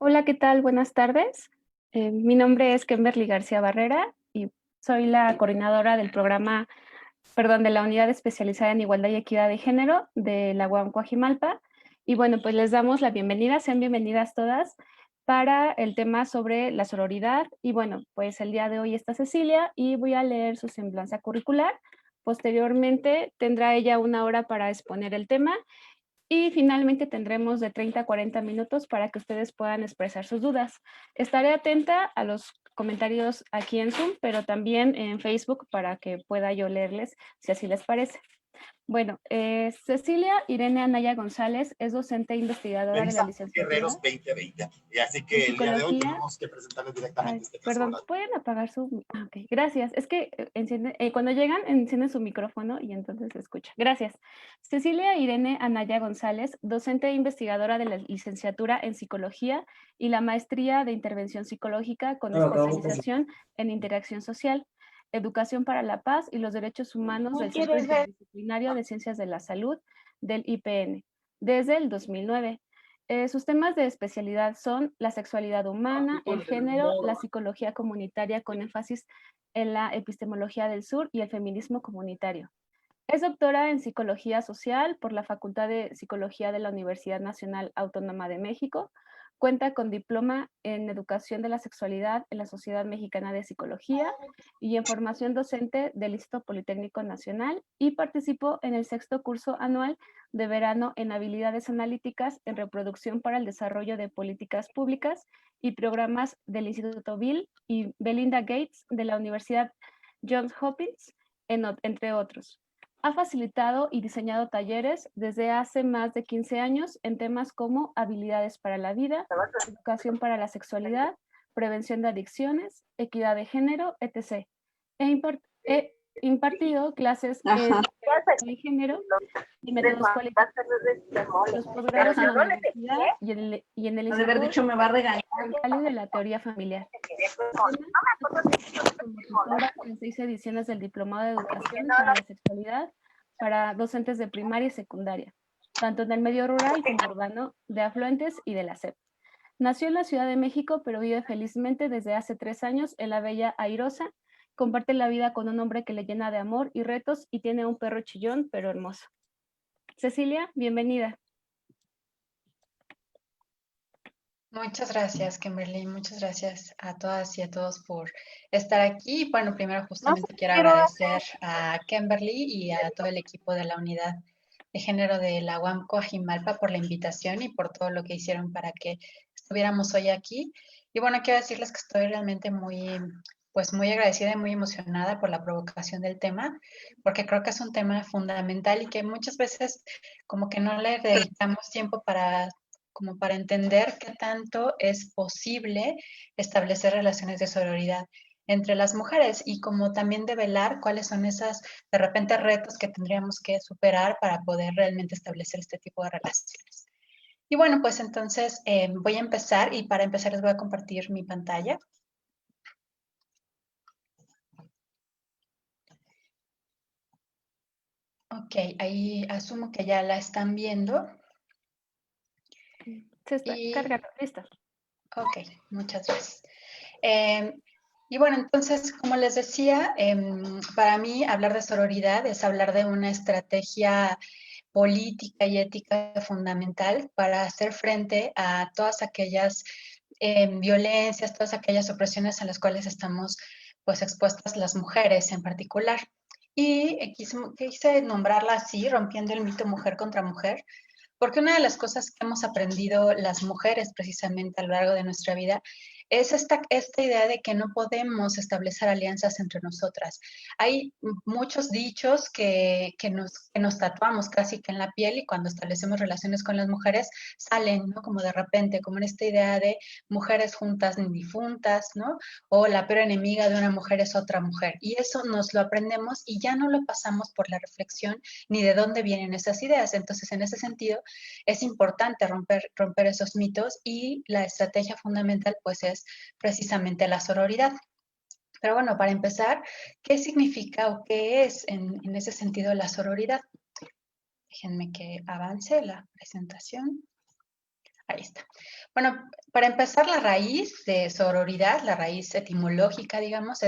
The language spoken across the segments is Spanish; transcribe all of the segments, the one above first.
Hola, ¿qué tal? Buenas tardes. Mi nombre es Kimberly García Barrera y soy la coordinadora del programa, perdón, de la unidad especializada en igualdad y equidad de género de la UAM Coajimalpa. Y bueno, pues les damos la bienvenida, sean bienvenidas todas para el tema sobre la sororidad. Y bueno, pues el día de hoy está Cecilia y voy a leer su semblanza curricular. Posteriormente tendrá ella una hora para exponer el tema y finalmente tendremos de 30 a 40 minutos para que ustedes puedan expresar sus dudas. Estaré atenta a los comentarios aquí en Zoom, pero también en Facebook para que pueda yo leerles si así les parece. Bueno, Cecilia Irene Anaya González es docente e investigadora de la Revista licenciatura Guerreros 2020. Así en que el día de hoy psicología. tenemos que presentarles Ay, directamente este caso, perdón, ¿verdad? ¿pueden apagar su...? Ok, gracias. Es que cuando llegan, encienden su micrófono y entonces se escucha. Gracias. Cecilia Irene Anaya González, docente e investigadora de la licenciatura en Psicología y la maestría de Intervención Psicológica con especialización en Interacción Social, Educación para la Paz y los Derechos Humanos del Centro Interdisciplinario de Ciencias de la Salud del IPN, desde el 2009. Sus temas de especialidad son la sexualidad humana, el género, la psicología comunitaria con énfasis en la epistemología del sur y el feminismo comunitario. Es doctora en Psicología Social por la Facultad de Psicología de la Universidad Nacional Autónoma de México. Cuenta con diploma en Educación de la Sexualidad en la Sociedad Mexicana de Psicología y en formación docente del Instituto Politécnico Nacional y participó en el sexto curso anual de verano en habilidades analíticas en reproducción para el desarrollo de políticas públicas y programas del Instituto Bill y Belinda Gates de la Universidad Johns Hopkins, entre otros. Ha facilitado y diseñado talleres desde hace más de 15 años en temas como habilidades para la vida, educación para la sexualidad, prevención de adicciones, equidad de género, etc. He impartido clases de género y métodos cualitativos en los posgrados en la universidad y en el Instituto Cali de la Teoría Familiar. Además, como tutora en 6 ediciones del Diplomado de Educación para la Sexualidad para docentes de primaria y secundaria, tanto en el medio rural como urbano, de afluentes y de la SEP. Nació en la Ciudad de México, pero vive felizmente desde hace 3 años en la bella Airosa. Comparte la vida con un hombre que le llena de amor y retos y tiene un perro chillón, pero hermoso. Cecilia, bienvenida. Muchas gracias, Kimberly. Muchas gracias a todas y a todos por estar aquí. Bueno, primero justamente quiero agradecer a Kimberly y a todo el equipo de la unidad de género de la UAM Coajimalpa por la invitación y por todo lo que hicieron para que estuviéramos hoy aquí. Y bueno, quiero decirles que estoy realmente muy agradecida y muy emocionada por la provocación del tema, porque creo que es un tema fundamental y que muchas veces como que no le dedicamos tiempo como para entender qué tanto es posible establecer relaciones de sororidad entre las mujeres y como también develar cuáles son esas, de repente, retos que tendríamos que superar para poder realmente establecer este tipo de relaciones. Y bueno, pues entonces voy a empezar y para empezar les voy a compartir mi pantalla. Ok, ahí asumo que ya la están viendo. Se está cargando, listo. Ok, muchas gracias. Y bueno, entonces, como les decía, para mí hablar de sororidad es hablar de una estrategia política y ética fundamental para hacer frente a todas aquellas violencias, todas aquellas opresiones a las cuales estamos pues expuestas las mujeres en particular. Y quise nombrarla así, rompiendo el mito mujer contra mujer, porque una de las cosas que hemos aprendido las mujeres precisamente a lo largo de nuestra vida es esta idea de que no podemos establecer alianzas entre nosotras. Hay muchos dichos que nos tatuamos casi que en la piel y cuando establecemos relaciones con las mujeres salen, ¿no? Como de repente, como en esta idea de mujeres juntas ni difuntas, ¿no? O la peor enemiga de una mujer es otra mujer. Y eso nos lo aprendemos y ya no lo pasamos por la reflexión ni de dónde vienen esas ideas. Entonces, en ese sentido, es importante romper esos mitos y la estrategia fundamental pues es precisamente la sororidad. Pero bueno, para empezar, ¿qué significa o qué es en ese sentido la sororidad? Déjenme que avance la presentación. Ahí está. Bueno, para empezar, la raíz de sororidad, la raíz etimológica, digamos,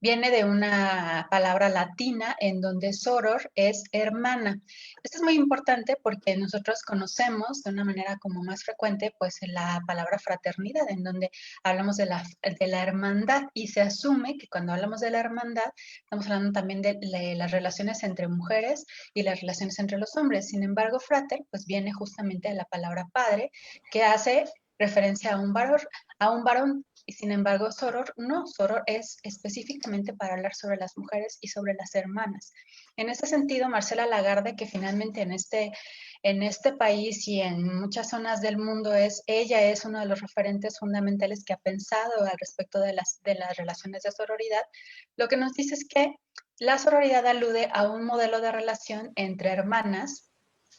viene de una palabra latina en donde soror es hermana. Esto es muy importante porque nosotros conocemos de una manera como más frecuente, pues la palabra fraternidad, en donde hablamos de la hermandad y se asume que cuando hablamos de la hermandad, estamos hablando también de las relaciones entre mujeres y las relaciones entre los hombres. Sin embargo, frater, pues viene justamente de la palabra padre, que hace referencia a un varón y sin embargo, soror no, soror es específicamente para hablar sobre las mujeres y sobre las hermanas. En ese sentido, Marcela Lagarde, que finalmente en este país y en muchas zonas del mundo ella es uno de los referentes fundamentales que ha pensado al respecto de las relaciones de sororidad, lo que nos dice es que la sororidad alude a un modelo de relación entre hermanas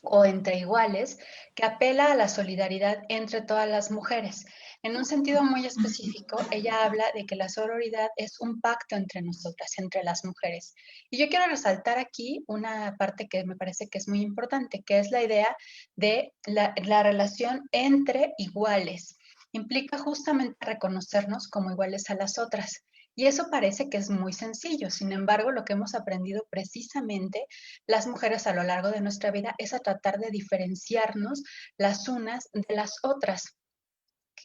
o entre iguales que apela a la solidaridad entre todas las mujeres. En un sentido muy específico, ella habla de que la sororidad es un pacto entre nosotras, entre las mujeres. Y yo quiero resaltar aquí una parte que me parece que es muy importante, que es la idea de la relación entre iguales. Implica justamente reconocernos como iguales a las otras. Y eso parece que es muy sencillo. Sin embargo, lo que hemos aprendido precisamente las mujeres a lo largo de nuestra vida es a tratar de diferenciarnos las unas de las otras.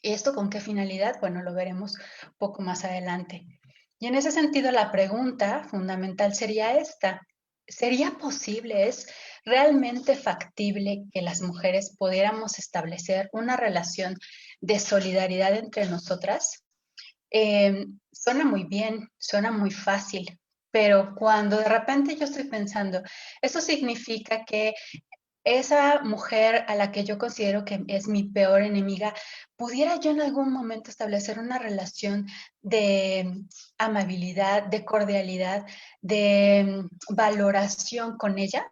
¿Esto con qué finalidad? Bueno, lo veremos un poco más adelante. Y en ese sentido, la pregunta fundamental sería esta. ¿Sería posible, es realmente factible que las mujeres pudiéramos establecer una relación de solidaridad entre nosotras? Suena muy bien, suena muy fácil, pero cuando de repente yo estoy pensando, eso significa que esa mujer a la que yo considero que es mi peor enemiga, ¿pudiera yo en algún momento establecer una relación de amabilidad, de cordialidad, de valoración con ella?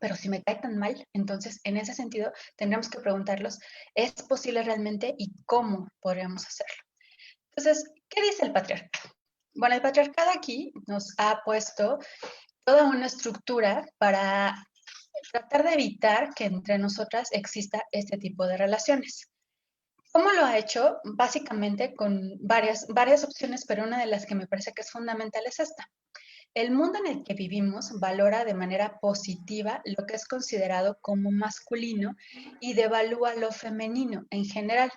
Pero si me cae tan mal, entonces en ese sentido tendremos que preguntarlos, ¿es posible realmente y cómo podríamos hacerlo? Entonces, ¿qué dice el patriarcado? Bueno, el patriarcado aquí nos ha puesto toda una estructura para tratar de evitar que entre nosotras exista este tipo de relaciones. ¿Cómo lo ha hecho? Básicamente con varias opciones, pero una de las que me parece que es fundamental es esta. El mundo en el que vivimos valora de manera positiva lo que es considerado como masculino y devalúa lo femenino en general.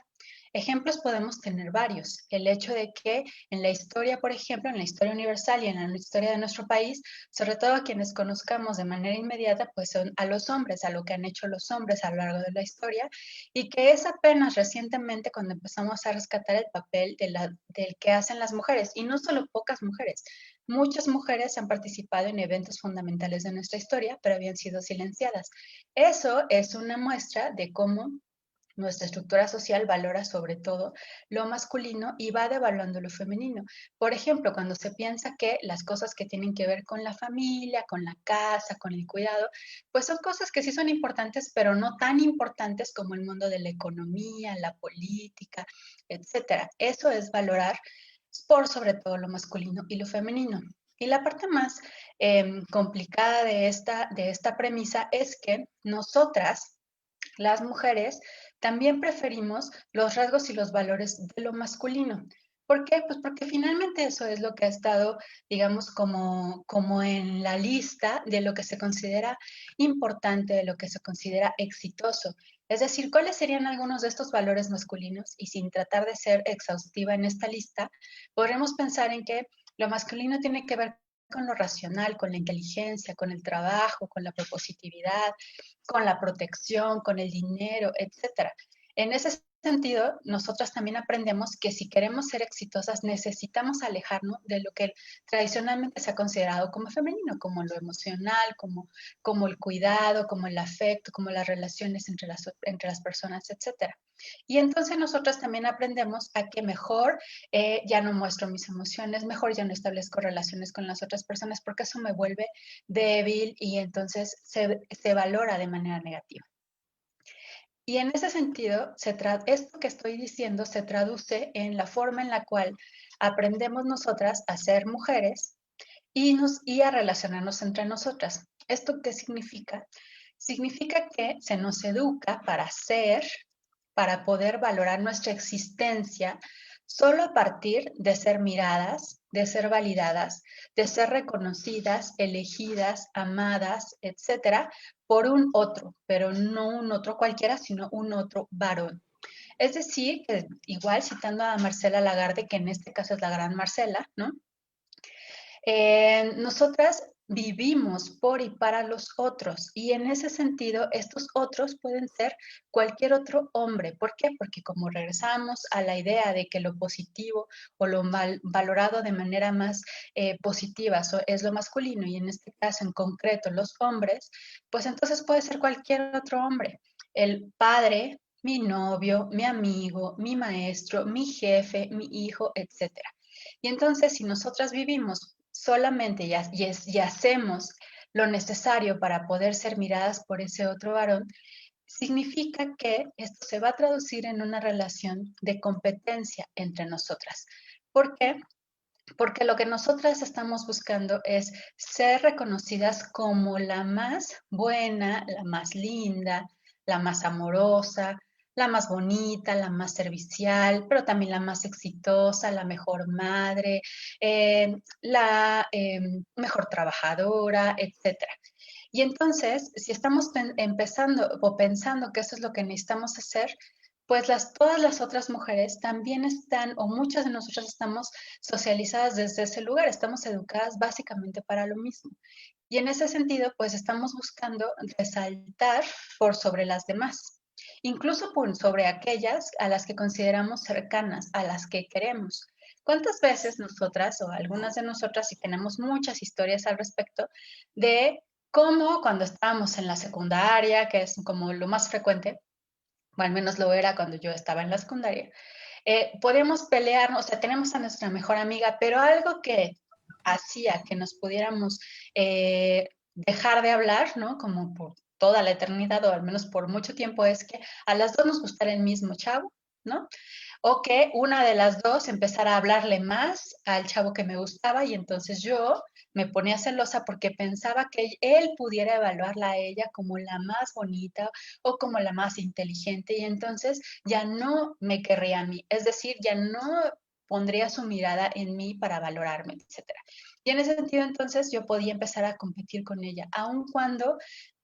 Ejemplos podemos tener varios. El hecho de que en la historia, por ejemplo, en la historia universal y en la historia de nuestro país, sobre todo a quienes conozcamos de manera inmediata, pues son a los hombres, a lo que han hecho los hombres a lo largo de la historia, y que es apenas recientemente cuando empezamos a rescatar el papel del que hacen las mujeres, y no solo pocas mujeres. Muchas mujeres han participado en eventos fundamentales de nuestra historia, pero habían sido silenciadas. Eso es una muestra de cómo nuestra estructura social valora sobre todo lo masculino y va devaluando lo femenino. Por ejemplo, cuando se piensa que las cosas que tienen que ver con la familia, con la casa, con el cuidado, pues son cosas que sí son importantes, pero no tan importantes como el mundo de la economía, la política, etcétera. Eso es valorar por sobre todo lo masculino y lo femenino. Y la parte más complicada de esta premisa es que nosotras, las mujeres, también preferimos los rasgos y los valores de lo masculino. ¿Por qué? Pues porque finalmente eso es lo que ha estado, digamos, como en la lista de lo que se considera importante, de lo que se considera exitoso. Es decir, ¿cuáles serían algunos de estos valores masculinos? Y sin tratar de ser exhaustiva en esta lista, podremos pensar en que lo masculino tiene que ver con lo racional, con la inteligencia, con el trabajo, con la propositividad, con la protección, con el dinero, etcétera. En ese sentido, nosotras también aprendemos que si queremos ser exitosas necesitamos alejarnos de lo que tradicionalmente se ha considerado como femenino, como lo emocional, como el cuidado, como el afecto, como las relaciones entre las personas, etcétera. Y entonces nosotras también aprendemos a que mejor ya no muestro mis emociones, mejor ya no establezco relaciones con las otras personas porque eso me vuelve débil y entonces se valora de manera negativa. Y en ese sentido, esto que estoy diciendo se traduce en la forma en la cual aprendemos nosotras a ser mujeres y a relacionarnos entre nosotras. ¿Esto qué significa? Significa que se nos educa para ser para poder valorar nuestra existencia solo a partir de ser miradas, de ser validadas, de ser reconocidas, elegidas, amadas, etcétera, por un otro, pero no un otro cualquiera, sino un otro varón. Es decir, que igual citando a Marcela Lagarde, que en este caso es la gran Marcela, ¿no? Nosotras vivimos por y para los otros y en ese sentido estos otros pueden ser cualquier otro hombre. ¿Por qué? Porque como regresamos a la idea de que lo positivo o lo mal valorado de manera más positiva es lo masculino y en este caso en concreto los hombres, pues entonces puede ser cualquier otro hombre. El padre, mi novio, mi amigo, mi maestro, mi jefe, mi hijo, etcétera. Y entonces, si nosotras vivimos solamente y hacemos lo necesario para poder ser miradas por ese otro varón, significa que esto se va a traducir en una relación de competencia entre nosotras. ¿Por qué? Porque lo que nosotras estamos buscando es ser reconocidas como la más buena, la más linda, la más amorosa, la más bonita, la más servicial, pero también la más exitosa, la mejor madre, la mejor trabajadora, etcétera. Y entonces, si estamos empezando o pensando que eso es lo que necesitamos hacer, pues todas las otras mujeres también están, o muchas de nosotras estamos socializadas desde ese lugar, estamos educadas básicamente para lo mismo. Y en ese sentido, pues estamos buscando resaltar por sobre las demás, incluso por sobre aquellas a las que consideramos cercanas, a las que queremos. ¿Cuántas veces nosotras o algunas de nosotras, y tenemos muchas historias al respecto, de cómo cuando estábamos en la secundaria, que es como lo más frecuente, o al menos lo era cuando yo estaba en la secundaria, podemos pelearnos, o sea, tenemos a nuestra mejor amiga, pero algo que hacía que nos pudiéramos dejar de hablar, ¿no? Como por toda la eternidad o al menos por mucho tiempo es que a las dos nos gustara el mismo chavo, ¿no? O que una de las dos empezara a hablarle más al chavo que me gustaba y entonces yo me ponía celosa porque pensaba que él pudiera evaluarla a ella como la más bonita o como la más inteligente y entonces ya no me querría a mí, es decir, ya no pondría su mirada en mí para valorarme, etcétera. Y en ese sentido entonces yo podía empezar a competir con ella, aun cuando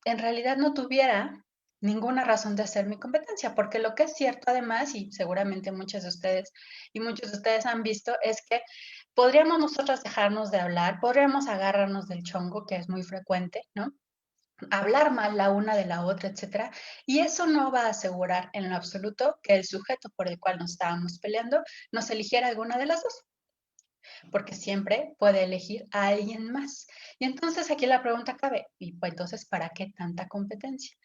en realidad no tuviera ninguna razón de hacer mi competencia, porque lo que es cierto además, y seguramente muchos de ustedes y muchos de ustedes han visto, es que podríamos nosotras dejarnos de hablar, podríamos agarrarnos del chongo, que es muy frecuente, ¿no? Hablar mal la una de la otra, etcétera, y eso no va a asegurar en lo absoluto que el sujeto por el cual nos estábamos peleando nos eligiera alguna de las dos, porque siempre puede elegir a alguien más. Y entonces aquí la pregunta cabe, y pues entonces, ¿para qué tanta competencia?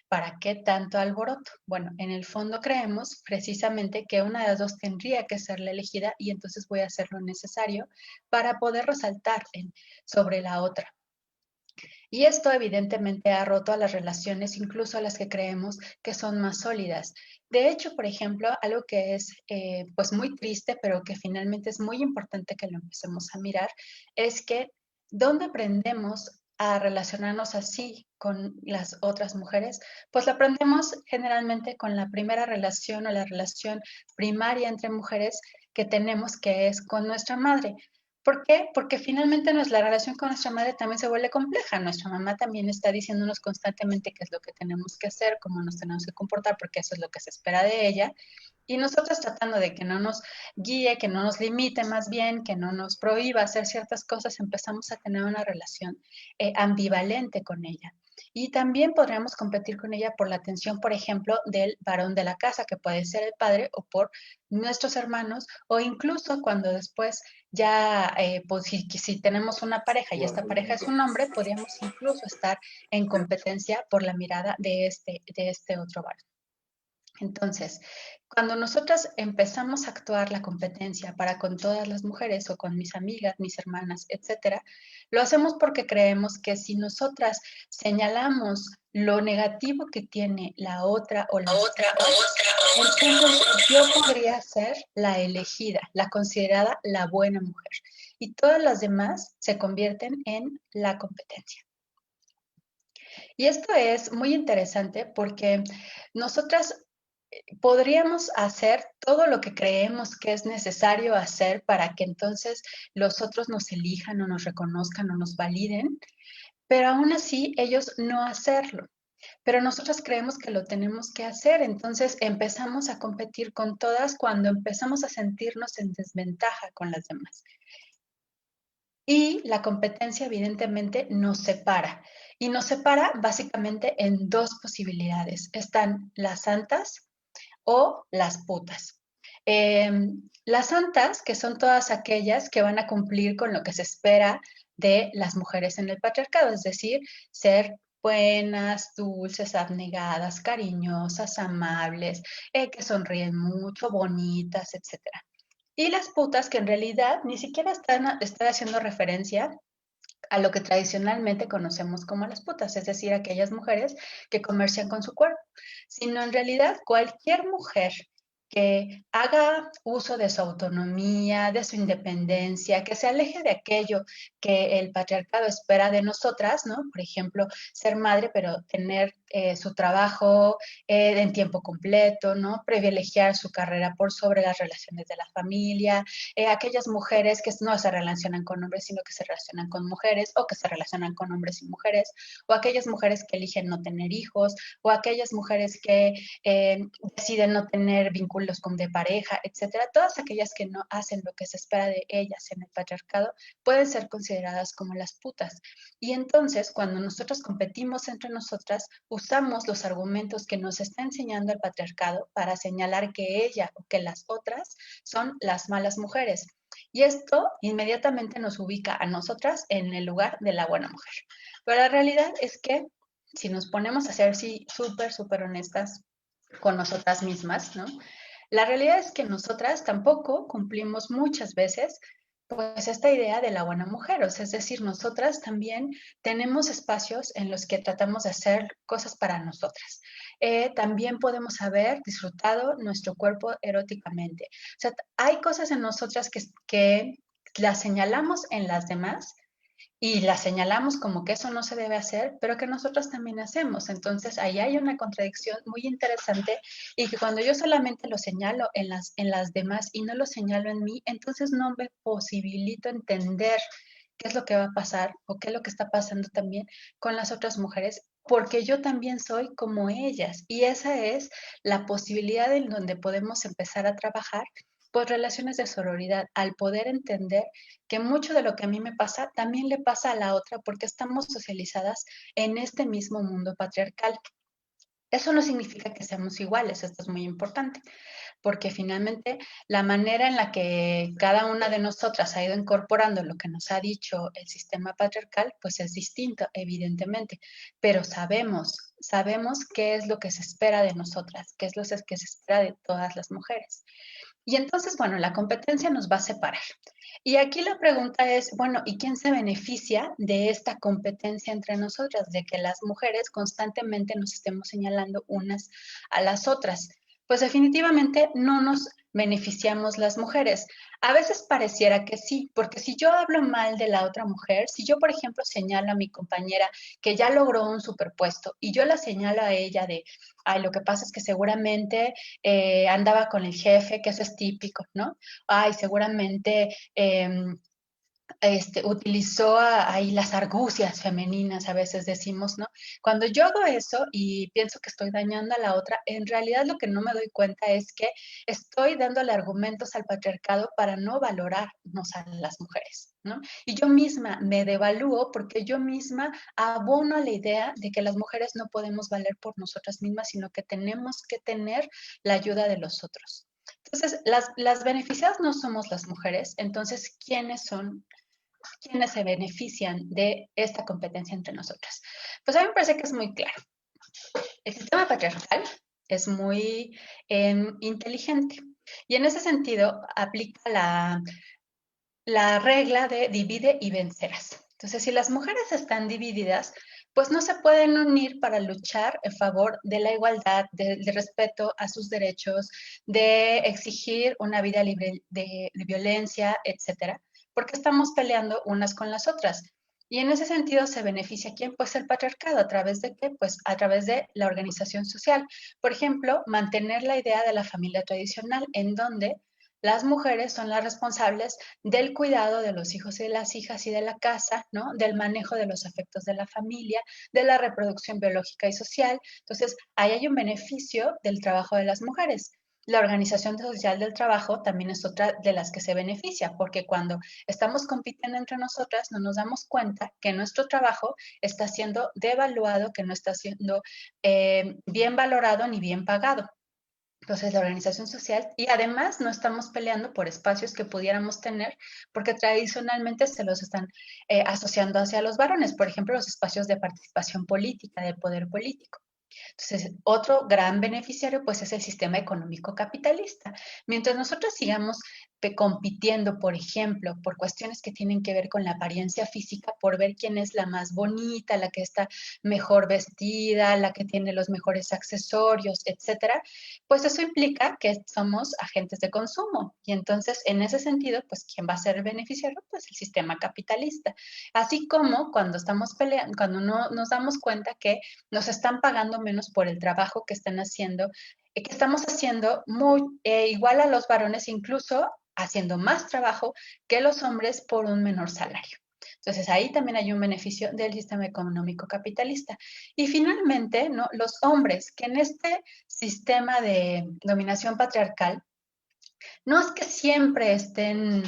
¿Para qué tanto alboroto? Bueno, en el fondo creemos precisamente que una de las dos tendría que ser la elegida y entonces voy a hacer lo necesario para poder resaltar sobre la otra. Y esto evidentemente ha roto a las relaciones, incluso a las que creemos que son más sólidas. De hecho, por ejemplo, algo que es pues muy triste, pero que finalmente es muy importante que lo empecemos a mirar, es que ¿dónde aprendemos a relacionarnos así con las otras mujeres? Pues lo aprendemos generalmente con la primera relación o la relación primaria entre mujeres que tenemos, que es con nuestra madre. ¿Por qué? Porque finalmente la relación con nuestra madre también se vuelve compleja. Nuestra mamá también está diciéndonos constantemente qué es lo que tenemos que hacer, cómo nos tenemos que comportar, porque eso es lo que se espera de ella. Y nosotros tratando de que no nos guíe, que no nos limite más bien, que no nos prohíba hacer ciertas cosas, empezamos a tener una relación ambivalente con ella. Y también podríamos competir con ella por la atención, por ejemplo, del varón de la casa, que puede ser el padre, o por nuestros hermanos, o incluso cuando después ya, pues si tenemos una pareja y esta pareja es un hombre, podríamos incluso estar en competencia por la mirada de este otro varón. Entonces, cuando nosotras empezamos a actuar la competencia para con todas las mujeres o con mis amigas, mis hermanas, etcétera, lo hacemos porque creemos que si nosotras señalamos lo negativo que tiene la otra o las otras, entonces yo podría ser la elegida, la considerada la buena mujer. Y todas las demás se convierten en la competencia. Y esto es muy interesante porque nosotras podríamos hacer todo lo que creemos que es necesario hacer para que entonces los otros nos elijan o nos reconozcan o nos validen, pero aún así ellos no hacerlo. Pero nosotros creemos que lo tenemos que hacer, entonces empezamos a competir con todas cuando empezamos a sentirnos en desventaja con las demás. Y la competencia evidentemente nos separa. Y nos separa básicamente en dos posibilidades. Están las santas o las putas. Las santas, que son todas aquellas que van a cumplir con lo que se espera de las mujeres en el patriarcado, es decir, ser buenas, dulces, abnegadas, cariñosas, amables, que sonríen mucho, bonitas, etcétera. Y las putas que en realidad ni siquiera están haciendo referencia a lo que tradicionalmente conocemos como las putas, es decir, aquellas mujeres que comercian con su cuerpo, sino en realidad cualquier mujer que haga uso de su autonomía, de su independencia, que se aleje de aquello que el patriarcado espera de nosotras, ¿no? Por ejemplo, ser madre, pero tener su trabajo en tiempo completo, ¿no? Privilegiar su carrera por sobre las relaciones de la familia, aquellas mujeres que no se relacionan con hombres, sino que se relacionan con mujeres, o que se relacionan con hombres y mujeres, o aquellas mujeres que eligen no tener hijos, o aquellas mujeres que deciden no tener vínculos de pareja, etcétera. Todas aquellas que no hacen lo que se espera de ellas en el patriarcado pueden ser consideradas como las putas. Y entonces, cuando nosotros competimos entre nosotras, usamos los argumentos que nos está enseñando el patriarcado para señalar que ella o que las otras son las malas mujeres. Y esto inmediatamente nos ubica a nosotras en el lugar de la buena mujer. Pero la realidad es que si nos ponemos a ser sí, súper honestas con nosotras mismas, ¿no? La realidad es que nosotras tampoco cumplimos muchas veces pues esta idea de la buena mujer, o sea, es decir, nosotras también tenemos espacios en los que tratamos de hacer cosas para nosotras. También podemos haber disfrutado nuestro cuerpo eróticamente. O sea, hay cosas en nosotras que las señalamos en las demás y la señalamos como que eso no se debe hacer, pero que nosotros también hacemos. Entonces, ahí hay una contradicción muy interesante y que cuando yo solamente lo señalo en las demás y no lo señalo en mí, entonces no me posibilito entender qué es lo que va a pasar o qué es lo que está pasando también con las otras mujeres, porque yo también soy como ellas. Y esa es la posibilidad en donde podemos empezar a trabajar por relaciones de sororidad, al poder entender que mucho de lo que a mí me pasa también le pasa a la otra porque estamos socializadas en este mismo mundo patriarcal. Eso no significa que seamos iguales, esto es muy importante, porque finalmente la manera en la que cada una de nosotras ha ido incorporando lo que nos ha dicho el sistema patriarcal, pues es distinto, evidentemente, pero sabemos qué es lo que se espera de nosotras, qué es lo que se espera de todas las mujeres. Y entonces, bueno, la competencia nos va a separar. Y aquí la pregunta es, bueno, ¿y quién se beneficia de esta competencia entre nosotras? De que las mujeres constantemente nos estemos señalando unas a las otras. Pues definitivamente no nos beneficiamos las mujeres. A veces pareciera que sí, porque si yo hablo mal de la otra mujer, si yo, por ejemplo, señalo a mi compañera que ya logró un superpuesto y yo la señalo a ella de, ay, lo que pasa es que seguramente andaba con el jefe, que eso es típico, ¿no? Ay, seguramente utilizó ahí las argucias femeninas, a veces decimos, ¿no? Cuando yo hago eso y pienso que estoy dañando a la otra, en realidad lo que no me doy cuenta es que estoy dándole argumentos al patriarcado para no valorarnos a las mujeres, ¿no? Y yo misma me devalúo porque yo misma abono a la idea de que las mujeres no podemos valer por nosotras mismas, sino que tenemos que tener la ayuda de los otros. Entonces, las beneficiadas no somos las mujeres, entonces, ¿quiénes son quienes se benefician de esta competencia entre nosotras? Pues a mí me parece que es muy claro. El sistema patriarcal es muy inteligente y en ese sentido aplica la regla de divide y vencerás. Entonces, si las mujeres están divididas, pues no se pueden unir para luchar en favor de la igualdad, de respeto a sus derechos, de exigir una vida libre de violencia, etcétera, porque estamos peleando unas con las otras. Y en ese sentido se beneficia quién, pues el patriarcado, ¿a través de qué? Pues a través de la organización social. Por ejemplo, mantener la idea de la familia tradicional, en donde las mujeres son las responsables del cuidado de los hijos y de las hijas y de la casa, ¿no? Del manejo de los afectos de la familia, de la reproducción biológica y social. Entonces, ahí hay un beneficio del trabajo de las mujeres. La organización social del trabajo también es otra de las que se beneficia, porque cuando estamos compitiendo entre nosotras no nos damos cuenta que nuestro trabajo está siendo devaluado, que no está siendo bien valorado ni bien pagado. Entonces, la organización social, y además no estamos peleando por espacios que pudiéramos tener, porque tradicionalmente se los están asociando hacia los varones, por ejemplo, los espacios de participación política, de poder político. Entonces, otro gran beneficiario, pues, es el sistema económico capitalista. Mientras nosotros sigamos compitiendo, por ejemplo, por cuestiones que tienen que ver con la apariencia física, por ver quién es la más bonita, la que está mejor vestida, la que tiene los mejores accesorios, etcétera, pues eso implica que somos agentes de consumo. Y entonces, en ese sentido, pues, ¿quién va a ser el beneficiario? Pues el sistema capitalista. Así como cuando estamos peleando, cuando no nos damos cuenta que nos están pagando menos por el trabajo que están haciendo, que estamos haciendo muy igual a los varones, incluso haciendo más trabajo que los hombres por un menor salario. Entonces, ahí también hay un beneficio del sistema económico capitalista. Y finalmente, ¿no? Los hombres que en este sistema de dominación patriarcal no es que siempre estén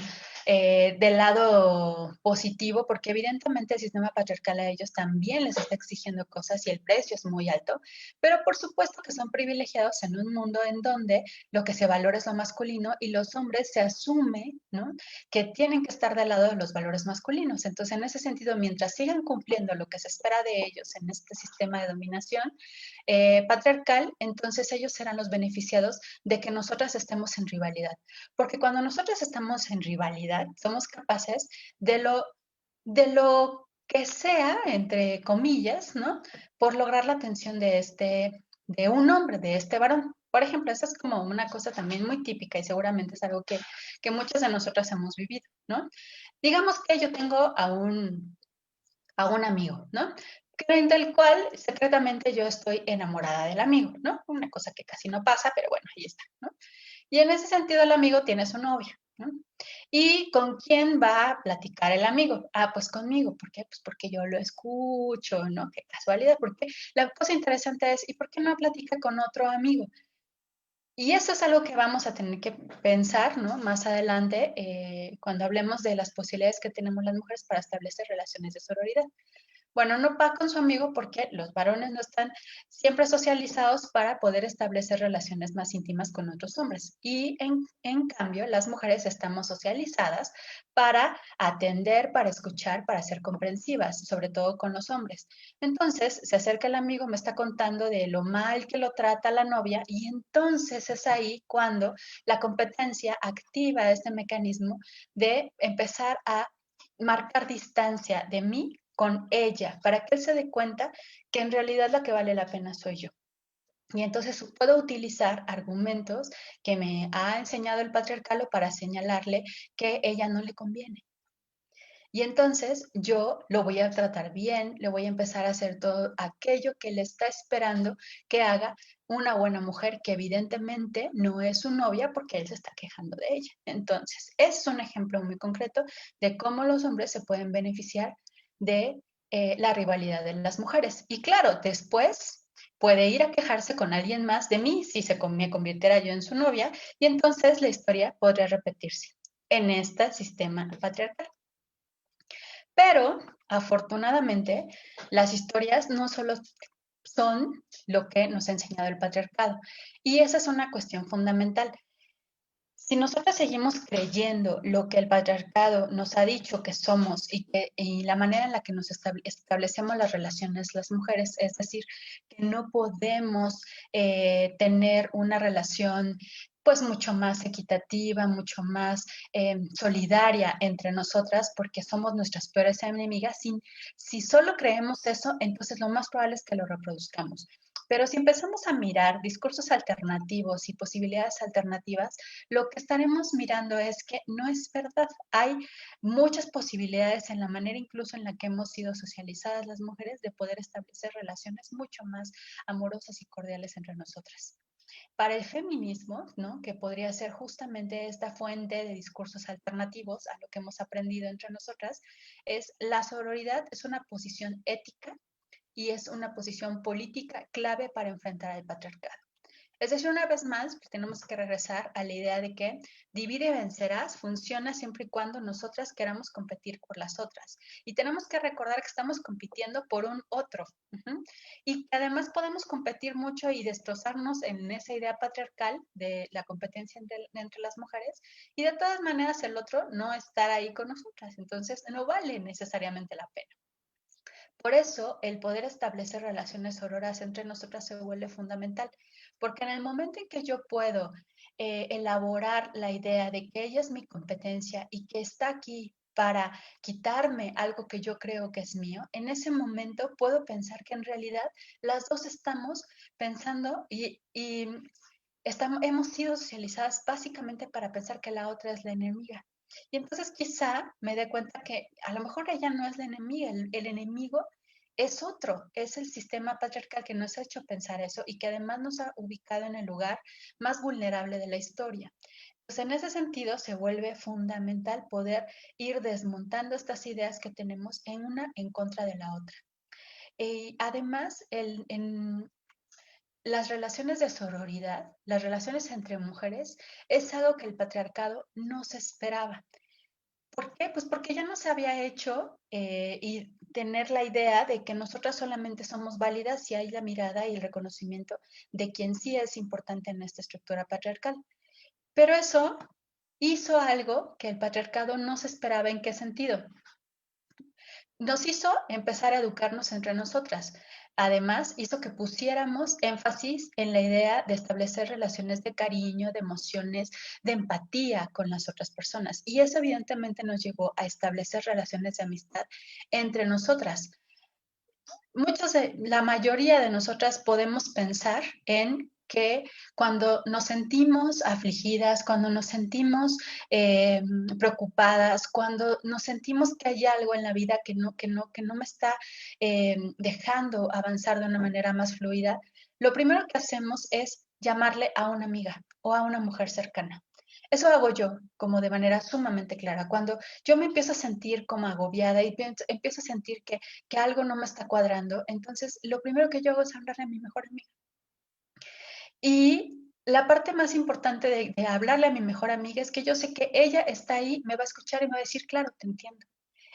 del lado positivo, porque evidentemente el sistema patriarcal a ellos también les está exigiendo cosas y el precio es muy alto, pero por supuesto que son privilegiados en un mundo en donde lo que se valora es lo masculino y los hombres se asume, ¿no? Que tienen que estar del lado de los valores masculinos. Entonces, en ese sentido, mientras sigan cumpliendo lo que se espera de ellos en este sistema de dominación patriarcal, entonces ellos serán los beneficiados de que nosotras estemos en rivalidad. Porque cuando nosotros estamos en rivalidad, somos capaces de lo que sea, entre comillas, ¿no? Por lograr la atención de un hombre, de este varón. Por ejemplo, esa es como una cosa también muy típica y seguramente es algo que muchas de nosotras hemos vivido, ¿no? Digamos que yo tengo a un amigo, ¿no? Del cual secretamente yo estoy enamorada del amigo, ¿no? Una cosa que casi no pasa, pero bueno, ahí está, ¿no? Y en ese sentido el amigo tiene su novia, ¿no? ¿Y con quién va a platicar el amigo? Ah, pues conmigo. ¿Por qué? Pues porque yo lo escucho, ¿no? Qué casualidad, porque la cosa interesante es, ¿y por qué no platica con otro amigo? Y eso es algo que vamos a tener que pensar, ¿no? Más adelante, cuando hablemos de las posibilidades que tenemos las mujeres para establecer relaciones de sororidad. Bueno, no va con su amigo porque los varones no están siempre socializados para poder establecer relaciones más íntimas con otros hombres. Y en cambio, las mujeres estamos socializadas para atender, para escuchar, para ser comprensivas, sobre todo con los hombres. Entonces, se acerca el amigo, me está contando de lo mal que lo trata la novia y entonces es ahí cuando la competencia activa este mecanismo de empezar a marcar distancia de mí con ella, para que él se dé cuenta que en realidad la que vale la pena soy yo. Y entonces puedo utilizar argumentos que me ha enseñado el patriarcalo para señalarle que ella no le conviene. Y entonces yo lo voy a tratar bien, le voy a empezar a hacer todo aquello que le está esperando que haga una buena mujer que evidentemente no es su novia porque él se está quejando de ella. Entonces, es un ejemplo muy concreto de cómo los hombres se pueden beneficiar de la rivalidad de las mujeres. Y claro, después puede ir a quejarse con alguien más de mí si me convirtiera yo en su novia y entonces la historia podría repetirse en este sistema patriarcal. Pero afortunadamente, las historias no solo son lo que nos ha enseñado el patriarcado. Y esa es una cuestión fundamental. Si nosotros seguimos creyendo lo que el patriarcado nos ha dicho que somos y la manera en la que nos establecemos las relaciones las mujeres, es decir, que no podemos tener una relación pues mucho más equitativa, mucho más solidaria entre nosotras, porque somos nuestras peores enemigas. Si solo creemos eso, entonces lo más probable es que lo reproduzcamos. Pero si empezamos a mirar discursos alternativos y posibilidades alternativas, lo que estaremos mirando es que no es verdad. Hay muchas posibilidades en la manera incluso en la que hemos sido socializadas las mujeres de poder establecer relaciones mucho más amorosas y cordiales entre nosotras. Para el feminismo, ¿no? Que podría ser justamente esta fuente de discursos alternativos a lo que hemos aprendido entre nosotras, es la sororidad es una posición ética y es una posición política clave para enfrentar al patriarcado. Es decir, una vez más, pues tenemos que regresar a la idea de que divide y vencerás funciona siempre y cuando nosotras queramos competir por las otras. Y tenemos que recordar que estamos compitiendo por un otro. Y que además podemos competir mucho y destrozarnos en esa idea patriarcal de la competencia entre las mujeres. Y de todas maneras el otro no estar ahí con nosotras. Entonces no vale necesariamente la pena. Por eso, el poder establecer relaciones sororas entre nosotras se vuelve fundamental, porque en el momento en que yo puedo elaborar la idea de que ella es mi competencia y que está aquí para quitarme algo que yo creo que es mío, en ese momento puedo pensar que en realidad las dos estamos pensando y hemos sido socializadas básicamente para pensar que la otra es la enemiga. Y entonces quizá me dé cuenta que a lo mejor ella no es la enemiga, el enemigo es otro, es el sistema patriarcal que nos ha hecho pensar eso y que además nos ha ubicado en el lugar más vulnerable de la historia. Entonces, en ese sentido, se vuelve fundamental poder ir desmontando estas ideas que tenemos en una en contra de la otra. Y además, las relaciones de sororidad, las relaciones entre mujeres, es algo que el patriarcado no se esperaba. ¿Por qué? Pues porque ya no se había hecho y tener la idea de que nosotras solamente somos válidas si hay la mirada y el reconocimiento de quien sí es importante en esta estructura patriarcal. Pero eso hizo algo que el patriarcado no se esperaba. ¿En qué sentido? Nos hizo empezar a educarnos entre nosotras. Además, hizo que pusiéramos énfasis en la idea de establecer relaciones de cariño, de emociones, de empatía con las otras personas. Y eso evidentemente nos llevó a establecer relaciones de amistad entre nosotras. La mayoría de nosotras podemos pensar en que cuando nos sentimos afligidas, cuando nos sentimos preocupadas, cuando nos sentimos que hay algo en la vida que no me está dejando avanzar de una manera más fluida, lo primero que hacemos es llamarle a una amiga o a una mujer cercana. Eso hago yo como de manera sumamente clara. Cuando yo me empiezo a sentir como agobiada y empiezo a sentir que algo no me está cuadrando, entonces lo primero que yo hago es hablarle a mi mejor amiga. Y la parte más importante de hablarle a mi mejor amiga es que yo sé que ella está ahí, me va a escuchar y me va a decir, claro, te entiendo.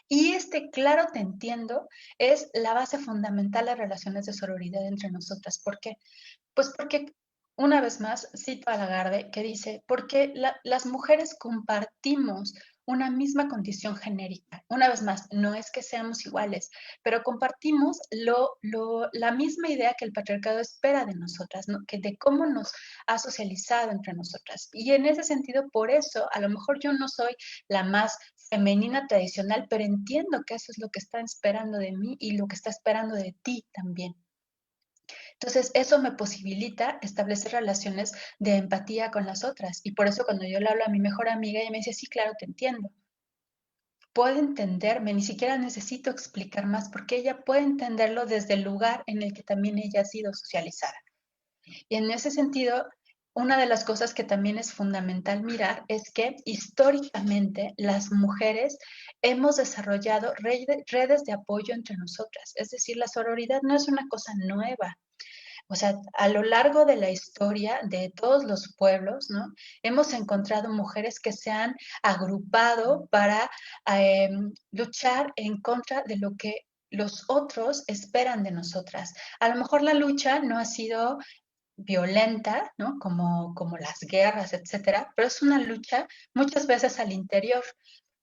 Y este claro te entiendo es la base fundamental de relaciones de sororidad entre nosotras. ¿Por qué? Pues porque, una vez más, cito a Lagarde que dice, porque las mujeres compartimos una misma condición genérica. Una vez más, no es que seamos iguales, pero compartimos la misma idea que el patriarcado espera de nosotras, ¿no? Que de cómo nos ha socializado entre nosotras. Y en ese sentido, por eso, a lo mejor yo no soy la más femenina tradicional, pero entiendo que eso es lo que está esperando de mí y lo que está esperando de ti también. Entonces, eso me posibilita establecer relaciones de empatía con las otras. Y por eso cuando yo le hablo a mi mejor amiga, ella me dice, sí, claro, te entiendo. Puede entenderme, ni siquiera necesito explicar más porque ella puede entenderlo desde el lugar en el que también ella ha sido socializada. Y en ese sentido, una de las cosas que también es fundamental mirar es que históricamente las mujeres hemos desarrollado redes de apoyo entre nosotras. Es decir, la sororidad no es una cosa nueva. O sea, a lo largo de la historia de todos los pueblos, ¿no? Hemos encontrado mujeres que se han agrupado para luchar en contra de lo que los otros esperan de nosotras. A lo mejor la lucha no ha sido violenta, ¿no? Como las guerras, etcétera, pero es una lucha muchas veces al interior.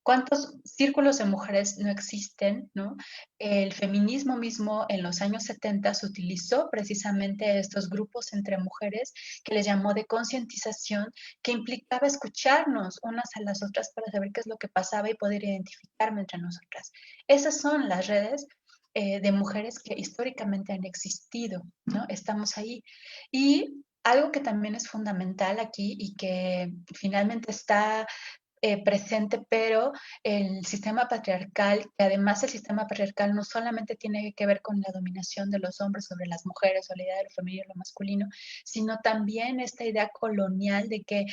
¿Cuántos círculos de mujeres no existen, no? El feminismo mismo en los años 70 se utilizó precisamente estos grupos entre mujeres que les llamó de concientización, que implicaba escucharnos unas a las otras para saber qué es lo que pasaba y poder identificarme entre nosotras. Esas son las redes de mujeres que históricamente han existido, ¿no? Estamos ahí. Y algo que también es fundamental aquí y que finalmente está presente, pero el sistema patriarcal, que además el sistema patriarcal no solamente tiene que ver con la dominación de los hombres sobre las mujeres o la idea de lo femenino y lo masculino, sino también esta idea colonial de que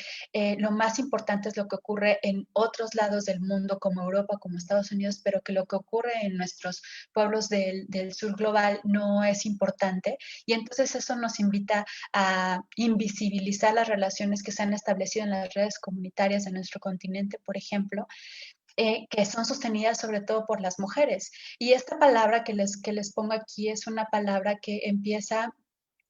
lo más importante es lo que ocurre en otros lados del mundo, como Europa, como Estados Unidos, pero que lo que ocurre en nuestros pueblos del sur global no es importante. Y entonces eso nos invita a invisibilizar las relaciones que se han establecido en las redes comunitarias de nuestro continente, por ejemplo, que son sostenidas sobre todo por las mujeres. Y esta palabra que les pongo aquí es una palabra que empieza,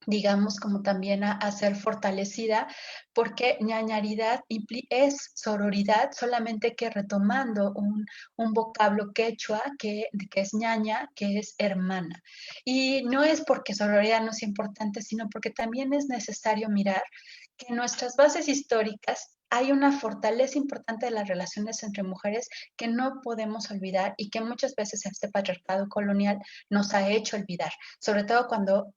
digamos, como también a ser fortalecida, porque ñañaridad es sororidad, solamente que retomando un vocablo quechua que es ñaña, que es hermana. Y no es porque sororidad no es importante, sino porque también es necesario mirar que en nuestras bases históricas hay una fortaleza importante de las relaciones entre mujeres que no podemos olvidar y que muchas veces este patriarcado colonial nos ha hecho olvidar, sobre todo cuando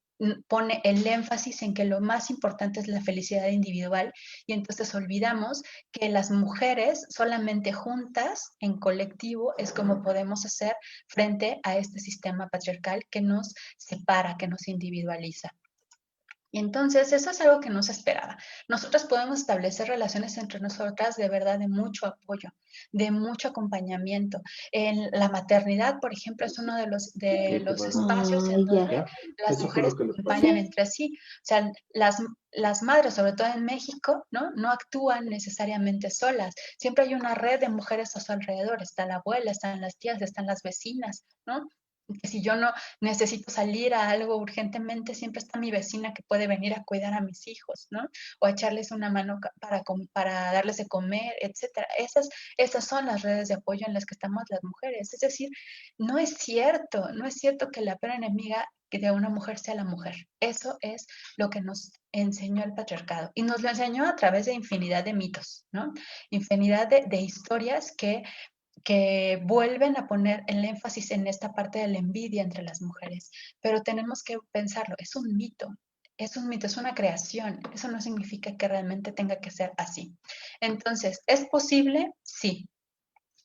pone el énfasis en que lo más importante es la felicidad individual y entonces olvidamos que las mujeres solamente juntas, en colectivo, es como podemos hacer frente a este sistema patriarcal que nos separa, que nos individualiza. Y entonces eso es algo que no se esperaba. Nosotras podemos establecer relaciones entre nosotras de verdad de mucho apoyo, de mucho acompañamiento. En la maternidad, por ejemplo, es uno de los espacios en donde las mujeres se acompañan entre sí. O sea, las madres, sobre todo en México, ¿no? Actúan necesariamente solas. Siempre hay una red de mujeres a su alrededor. Está la abuela, están las tías, están las vecinas, ¿no? Que si yo no necesito salir a algo urgentemente, siempre está mi vecina que puede venir a cuidar a mis hijos, ¿no? O a echarles una mano para darles de comer, etcétera. Esas son las redes de apoyo en las que estamos las mujeres. Es decir, no es cierto que la peor enemiga de una mujer sea la mujer. Eso es lo que nos enseñó el patriarcado. Y nos lo enseñó a través de infinidad de mitos, ¿no? Infinidad de historias que vuelven a poner el énfasis en esta parte de la envidia entre las mujeres, pero tenemos que pensarlo, es un mito. Es un mito, es una creación. Eso no significa que realmente tenga que ser así. Entonces, ¿es posible? Sí.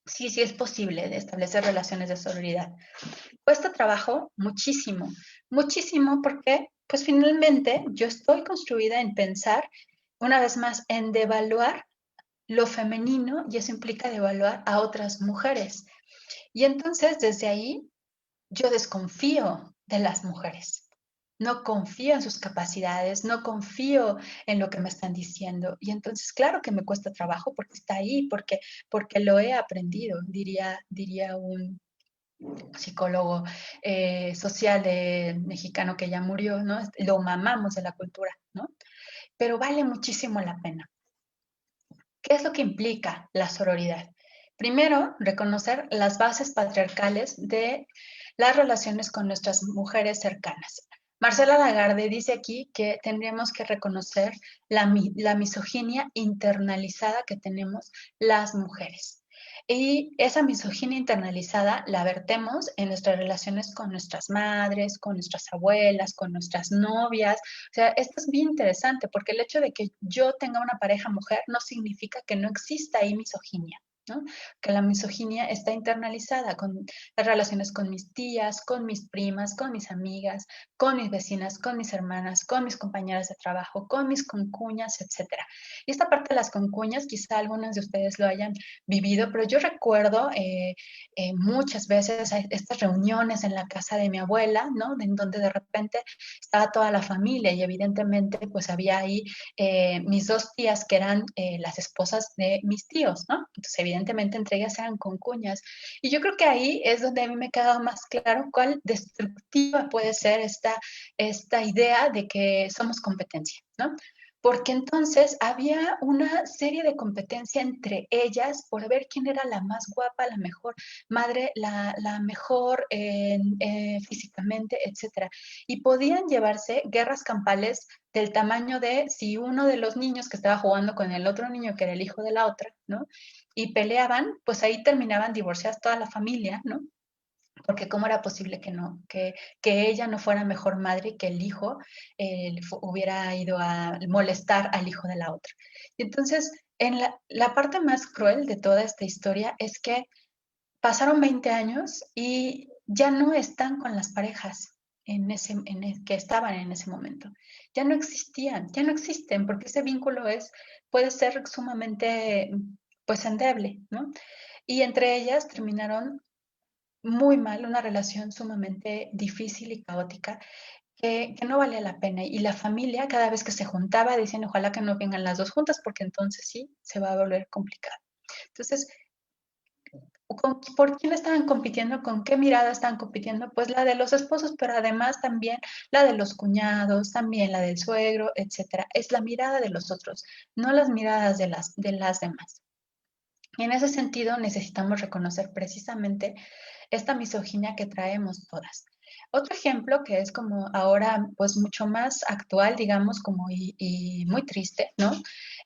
Sí, sí es posible de establecer relaciones de sororidad. Cuesta trabajo muchísimo, muchísimo porque, pues finalmente, yo estoy construida en pensar, una vez más, en devaluar lo femenino y eso implica devaluar a otras mujeres. Y entonces desde ahí yo desconfío de las mujeres. No confío en sus capacidades, no confío en lo que me están diciendo. Y entonces, claro que me cuesta trabajo porque está ahí, porque lo he aprendido, diría un psicólogo social mexicano que ya murió, ¿no? Lo mamamos de la cultura, ¿no? Pero vale muchísimo la pena. ¿Qué es lo que implica la sororidad? Primero, reconocer las bases patriarcales de las relaciones con nuestras mujeres cercanas. Marcela Lagarde dice aquí que tendríamos que reconocer la misoginia internalizada que tenemos las mujeres. Y esa misoginia internalizada la vertemos en nuestras relaciones con nuestras madres, con nuestras abuelas, con nuestras novias. O sea, esto es bien interesante porque el hecho de que yo tenga una pareja mujer no significa que no exista ahí misoginia, ¿no? Que la misoginia está internalizada con las relaciones con mis tías, con mis primas, con mis amigas, con mis vecinas, con mis hermanas, con mis compañeras de trabajo, con mis concuñas, etcétera. Y esta parte de las concuñas, quizá algunos de ustedes lo hayan vivido, pero yo recuerdo muchas veces estas reuniones en la casa de mi abuela, ¿no? En donde de repente estaba toda la familia y evidentemente pues había ahí mis dos tías que eran las esposas de mis tíos, ¿no? Entonces evidentemente entre ellas eran concuñas. Y yo creo que ahí es donde a mí me quedaba más claro cuál destructiva puede ser esta idea de que somos competencia, ¿no? Porque entonces había una serie de competencia entre ellas por ver quién era la más guapa, la mejor madre, la mejor físicamente, etcétera. Y podían llevarse guerras campales del tamaño de si uno de los niños que estaba jugando con el otro niño, que era el hijo de la otra, ¿no? Y peleaban, pues ahí terminaban divorciadas toda la familia, ¿no? porque cómo era posible que no, que ella no fuera mejor madre, que el hijo hubiera ido a molestar al hijo de la otra. Y entonces, en la parte más cruel de toda esta historia es que pasaron 20 años y ya no están con las parejas que estaban en ese momento. Ya no existían, ya no existen, porque ese vínculo puede ser sumamente, pues, endeble, ¿no? Y entre ellas terminaron muy mal, una relación sumamente difícil y caótica que no valía la pena. Y la familia, cada vez que se juntaba, decían, ojalá que no vengan las dos juntas, porque entonces sí, se va a volver complicado. Entonces, ¿por quién estaban compitiendo? ¿Con qué mirada estaban compitiendo? Pues la de los esposos, pero además también la de los cuñados, también la del suegro, etcétera. Es la mirada de los otros, no las miradas de las demás. Y en ese sentido necesitamos reconocer precisamente esta misoginia que traemos todas. Otro ejemplo que es como ahora pues mucho más actual, digamos, como y muy triste, ¿no?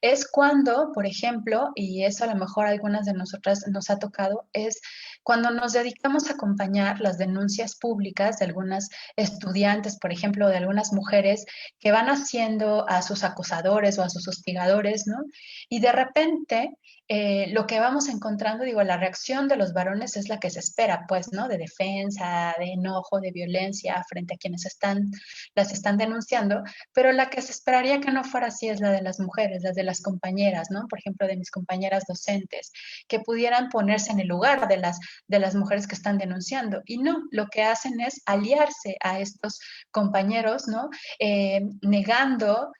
Es cuando, por ejemplo, y eso a lo mejor a algunas de nosotras nos ha tocado, es cuando nos dedicamos a acompañar las denuncias públicas de algunas estudiantes, por ejemplo, de algunas mujeres que van haciendo a sus acosadores o a sus hostigadores, ¿no? Y de repente lo que vamos encontrando, digo, la reacción de los varones es la que se espera, pues, ¿no? De defensa, de enojo, de violencia frente a quienes las están denunciando, pero la que se esperaría que no fuera así es la de las mujeres, las de las compañeras, ¿no? Por ejemplo, de mis compañeras docentes, que pudieran ponerse en el lugar de las mujeres que están denunciando. Y no, lo que hacen es aliarse a estos compañeros, ¿no? Negando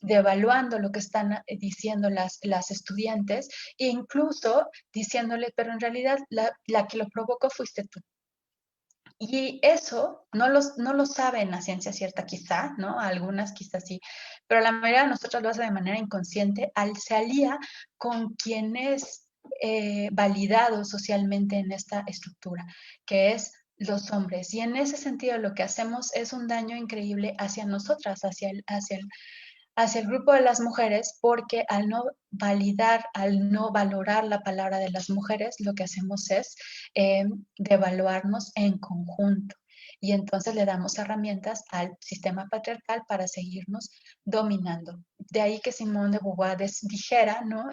devaluando lo que están diciendo las estudiantes e incluso diciéndole, pero en realidad la que lo provocó fuiste tú. Y eso no lo saben a ciencia cierta quizá, ¿no? Algunas quizás sí, pero la mayoría de nosotros lo hace de manera inconsciente, se alía con quien es validado socialmente en esta estructura, que es los hombres. Y en ese sentido lo que hacemos es un daño increíble hacia nosotras, hacia el grupo de las mujeres, porque al no validar, al no valorar la palabra de las mujeres, lo que hacemos es devaluarnos en conjunto. Y entonces le damos herramientas al sistema patriarcal para seguirnos dominando. De ahí que Simone de Beauvoir dijera, ¿no?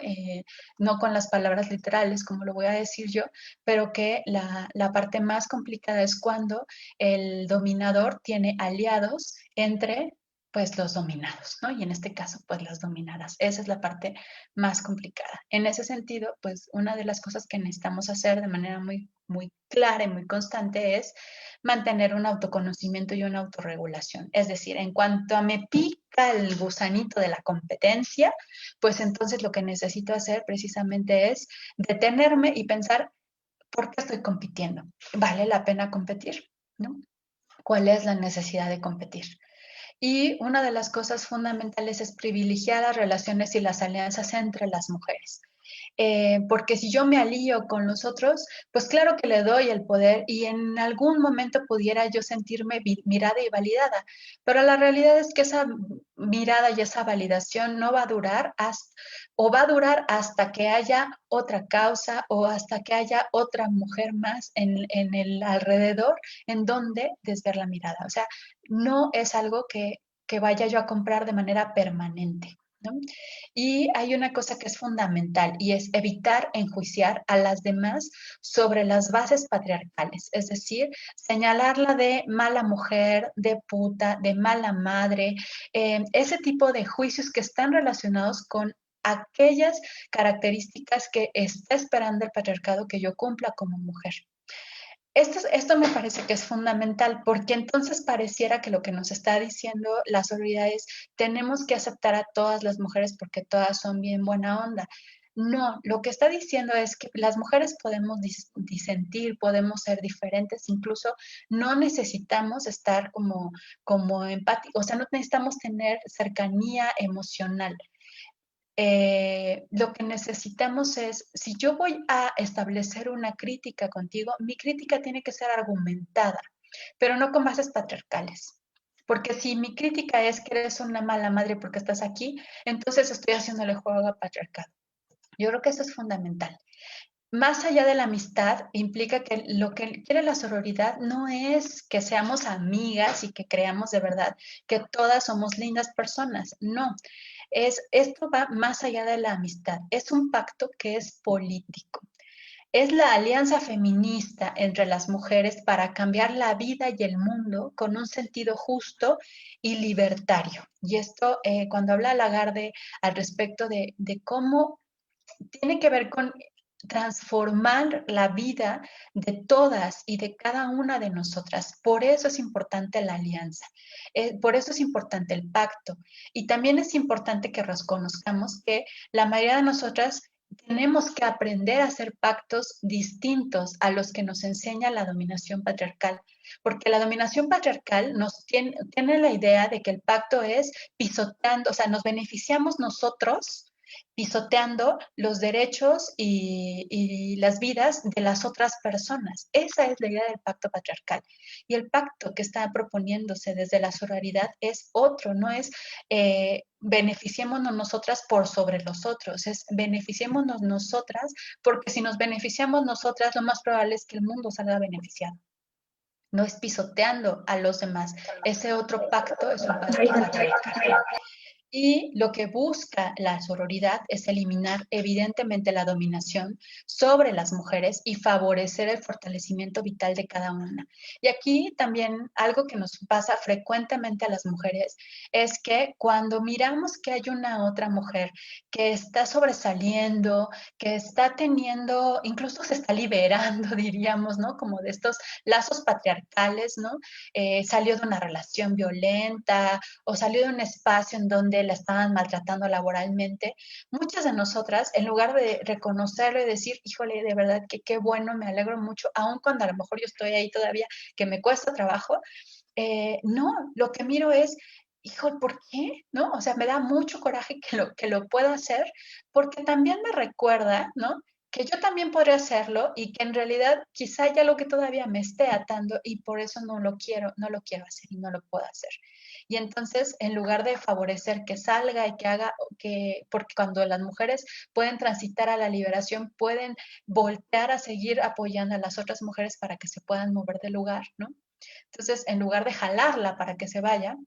No con las palabras literales, como lo voy a decir yo, pero que la parte más complicada es cuando el dominador tiene aliados entre pues los dominados, ¿no? Y en este caso, pues las dominadas. Esa es la parte más complicada. En ese sentido, pues una de las cosas que necesitamos hacer de manera muy, muy clara y muy constante es mantener un autoconocimiento y una autorregulación. Es decir, en cuanto a me pica el gusanito de la competencia, pues entonces lo que necesito hacer precisamente es detenerme y pensar, ¿por qué estoy compitiendo? ¿Vale la pena competir? ¿No? ¿Cuál es la necesidad de competir? Y una de las cosas fundamentales es privilegiar las relaciones y las alianzas entre las mujeres. Porque si yo me alío con los otros, pues claro que le doy el poder y en algún momento pudiera yo sentirme mirada y validada, pero la realidad es que esa mirada y esa validación no va a durar o va a durar hasta que haya otra causa o hasta que haya otra mujer más en el alrededor en donde desver la mirada. O sea, no es algo que vaya yo a comprar de manera permanente, ¿no? Y hay una cosa que es fundamental y es evitar enjuiciar a las demás sobre las bases patriarcales, es decir, señalarla de mala mujer, de puta, de mala madre, ese tipo de juicios que están relacionados con aquellas características que está esperando el patriarcado que yo cumpla como mujer. Esto me parece que es fundamental porque entonces pareciera que lo que nos está diciendo la sororidad es tenemos que aceptar a todas las mujeres porque todas son bien buena onda. No, lo que está diciendo es que las mujeres podemos disentir, podemos ser diferentes, incluso no necesitamos estar como empáticos, o sea, no necesitamos tener cercanía emocional. Lo que necesitamos es, si yo voy a establecer una crítica contigo, mi crítica tiene que ser argumentada, pero no con bases patriarcales. Porque si mi crítica es que eres una mala madre porque estás aquí, entonces estoy haciéndole juego a patriarcado. Yo creo que eso es fundamental. más allá de la amistad, implica que lo que quiere la sororidad no es que seamos amigas y que creamos de verdad que todas somos lindas personas. No, esto va más allá de la amistad. Es un pacto que es político. Es la alianza feminista entre las mujeres para cambiar la vida y el mundo con un sentido justo y libertario. Y esto, cuando habla Lagarde al respecto de cómo tiene que ver con transformar la vida de todas y de cada una de nosotras. Por eso es importante la alianza, por eso es importante el pacto. Y también es importante que reconozcamos que la mayoría de nosotras tenemos que aprender a hacer pactos distintos a los que nos enseña la dominación patriarcal, porque la dominación patriarcal nos tiene la idea de que el pacto es pisoteando, o sea, nos beneficiamos nosotros pisoteando los derechos y las vidas de las otras personas. Esa es la idea del pacto patriarcal. Y el pacto que está proponiéndose desde la sororidad es otro, no es beneficiémonos nosotras por sobre los otros, es beneficiémonos nosotras, porque si nos beneficiamos nosotras, lo más probable es que el mundo salga beneficiado. No es pisoteando a los demás. Ese otro pacto es un pacto patriarcal. Y lo que busca la sororidad es eliminar evidentemente la dominación sobre las mujeres y favorecer el fortalecimiento vital de cada una. Y aquí también algo que nos pasa frecuentemente a las mujeres es que cuando miramos que hay una otra mujer que está sobresaliendo, que está teniendo, incluso se está liberando, diríamos, ¿no? Como de estos lazos patriarcales, ¿no? Salió de una relación violenta o salió de un espacio en donde la estaban maltratando laboralmente, muchas de nosotras, en lugar de reconocerlo y decir, híjole, de verdad que qué bueno, me alegro mucho, aun cuando a lo mejor yo estoy ahí todavía, que me cuesta trabajo, no, lo que miro es, hijo, ¿por qué? ¿No? O sea, me da mucho coraje que lo pueda hacer, porque también me recuerda, ¿no? Que yo también podría hacerlo y que en realidad quizá hay algo que todavía me esté atando y por eso no lo quiero hacer y no lo puedo hacer. Y entonces, en lugar de favorecer que salga y que haga, porque cuando las mujeres pueden transitar a la liberación, pueden voltear a seguir apoyando a las otras mujeres para que se puedan mover del lugar, ¿no? Entonces, en lugar de jalarla para que se vaya,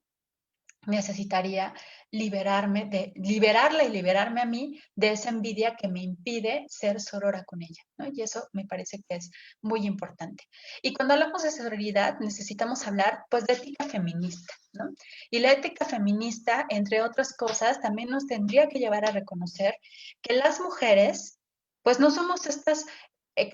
necesitaría liberarla y liberarme a mí de esa envidia que me impide ser sorora con ella, ¿no? Y eso me parece que es muy importante. Y cuando hablamos de sororidad, necesitamos hablar, pues, de ética feminista, ¿no? Y la ética feminista, entre otras cosas, también nos tendría que llevar a reconocer que las mujeres, pues, no somos estas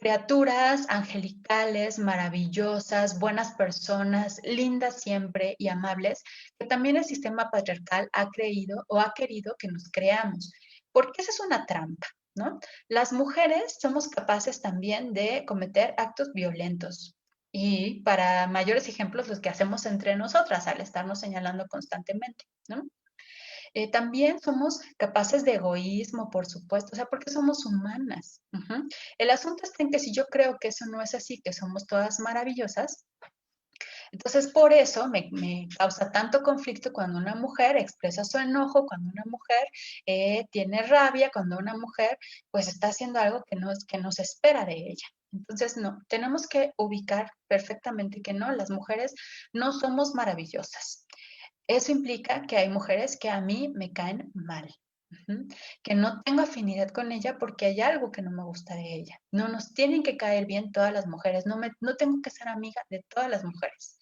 criaturas angelicales, maravillosas, buenas personas, lindas siempre y amables, que también el sistema patriarcal ha creído o ha querido que nos creamos, porque esa es una trampa, ¿no? Las mujeres somos capaces también de cometer actos violentos. Y para mayores ejemplos, los que hacemos entre nosotras al estarnos señalando constantemente, ¿no? También somos capaces de egoísmo, por supuesto, o sea, porque somos humanas. El asunto está en que si yo creo que eso no es así, que somos todas maravillosas, entonces por eso me causa tanto conflicto cuando una mujer expresa su enojo, cuando una mujer tiene rabia, cuando una mujer pues está haciendo algo que no se espera de ella. Entonces, no, tenemos que ubicar perfectamente que no, las mujeres no somos maravillosas. Eso implica que hay mujeres que a mí me caen mal, que no tengo afinidad con ella porque hay algo que no me gusta de ella. No nos tienen que caer bien todas las mujeres, no tengo que ser amiga de todas las mujeres.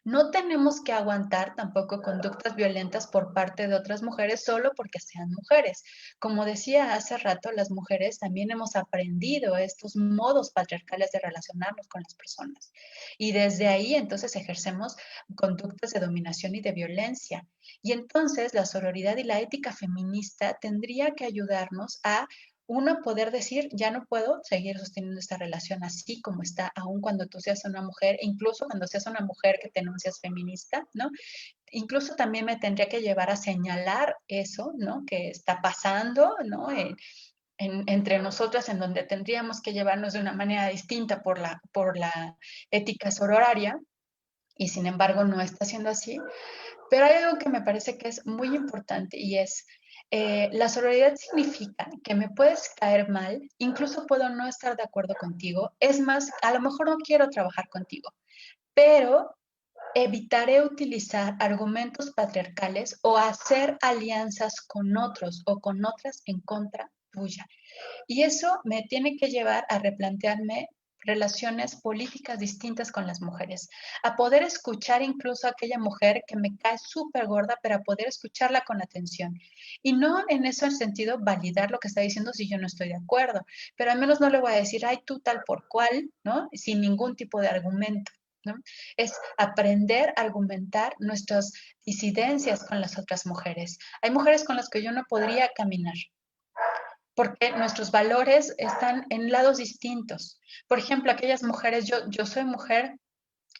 No tenemos que aguantar tampoco conductas violentas por parte de otras mujeres solo porque sean mujeres. Como decía hace rato, las mujeres también hemos aprendido estos modos patriarcales de relacionarnos con las personas. Y desde ahí entonces ejercemos conductas de dominación y de violencia. Y entonces la sororidad y la ética feminista tendría que ayudarnos a uno poder decir, ya no puedo seguir sosteniendo esta relación así como está, aun cuando tú seas una mujer, e incluso cuando seas una mujer que te enuncias feminista, ¿no? Incluso también me tendría que llevar a señalar eso, ¿no? Que está pasando, ¿no? Entre nosotras, en donde tendríamos que llevarnos de una manera distinta por la ética sororaria, y sin embargo no está siendo así. Pero hay algo que me parece que es muy importante y es La sororidad significa que me puedes caer mal, incluso puedo no estar de acuerdo contigo, es más, a lo mejor no quiero trabajar contigo, pero evitaré utilizar argumentos patriarcales o hacer alianzas con otros o con otras en contra tuya. Y eso me tiene que llevar a replantearme relaciones políticas distintas con las mujeres, a poder escuchar incluso a aquella mujer que me cae súper gorda, pero a poder escucharla con atención. Y no en ese sentido validar lo que está diciendo si yo no estoy de acuerdo, pero al menos no le voy a decir, ay, tú tal por cual, ¿no? Sin ningún tipo de argumento. ¿No? Es aprender a argumentar nuestras disidencias con las otras mujeres. Hay mujeres con las que yo no podría caminar, porque nuestros valores están en lados distintos. Por ejemplo, aquellas mujeres, yo soy mujer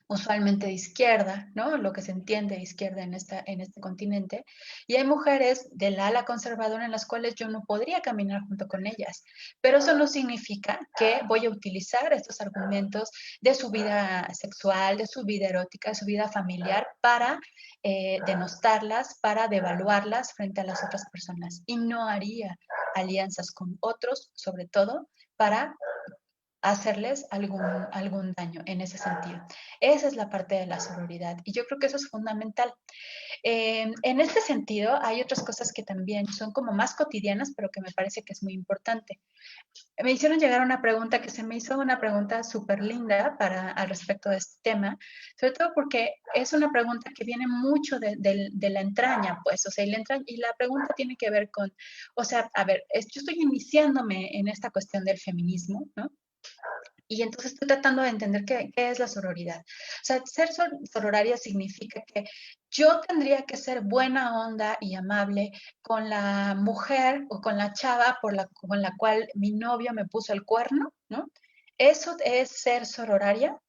usualmente de izquierda, ¿no? Lo que se entiende de izquierda en este continente, y hay mujeres del ala conservadora en las cuales yo no podría caminar junto con ellas, pero eso no significa que voy a utilizar estos argumentos de su vida sexual, de su vida erótica, de su vida familiar para denostarlas, para devaluarlas frente a las otras personas, y no haría alianzas con otros, sobre todo, para hacerles algún daño en ese sentido. Esa es la parte de la sororidad y yo creo que eso es fundamental. En este sentido, hay otras cosas que también son como más cotidianas, pero que me parece que es muy importante. Me hicieron llegar una pregunta que se me hizo una pregunta súper linda al respecto de este tema, sobre todo porque es una pregunta que viene mucho de la entraña, pues, o sea, y la pregunta tiene que ver con, o sea, a ver, yo estoy iniciándome en esta cuestión del feminismo, ¿no? Y entonces estoy tratando de entender qué es la sororidad. O sea, ser sororaria significa que yo tendría que ser buena onda y amable con la mujer o con la chava con la cual mi novio me puso el cuerno, ¿no? ¿Eso es ser sororaria?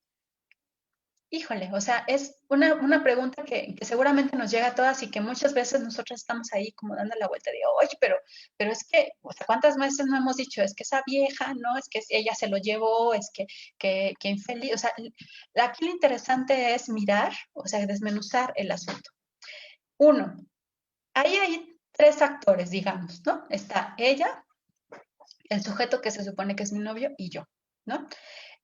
Híjole, o sea, es una pregunta que seguramente nos llega a todas y que muchas veces nosotros estamos ahí como dando la vuelta de, oye, pero es que, o sea, ¿cuántas veces no hemos dicho? Es que esa vieja, ¿no? Es que ella se lo llevó, es que infeliz, o sea, aquí lo interesante es mirar, o sea, desmenuzar el asunto. Uno, ahí hay tres actores, digamos, ¿no? Está ella, el sujeto que se supone que es mi novio y yo, ¿no?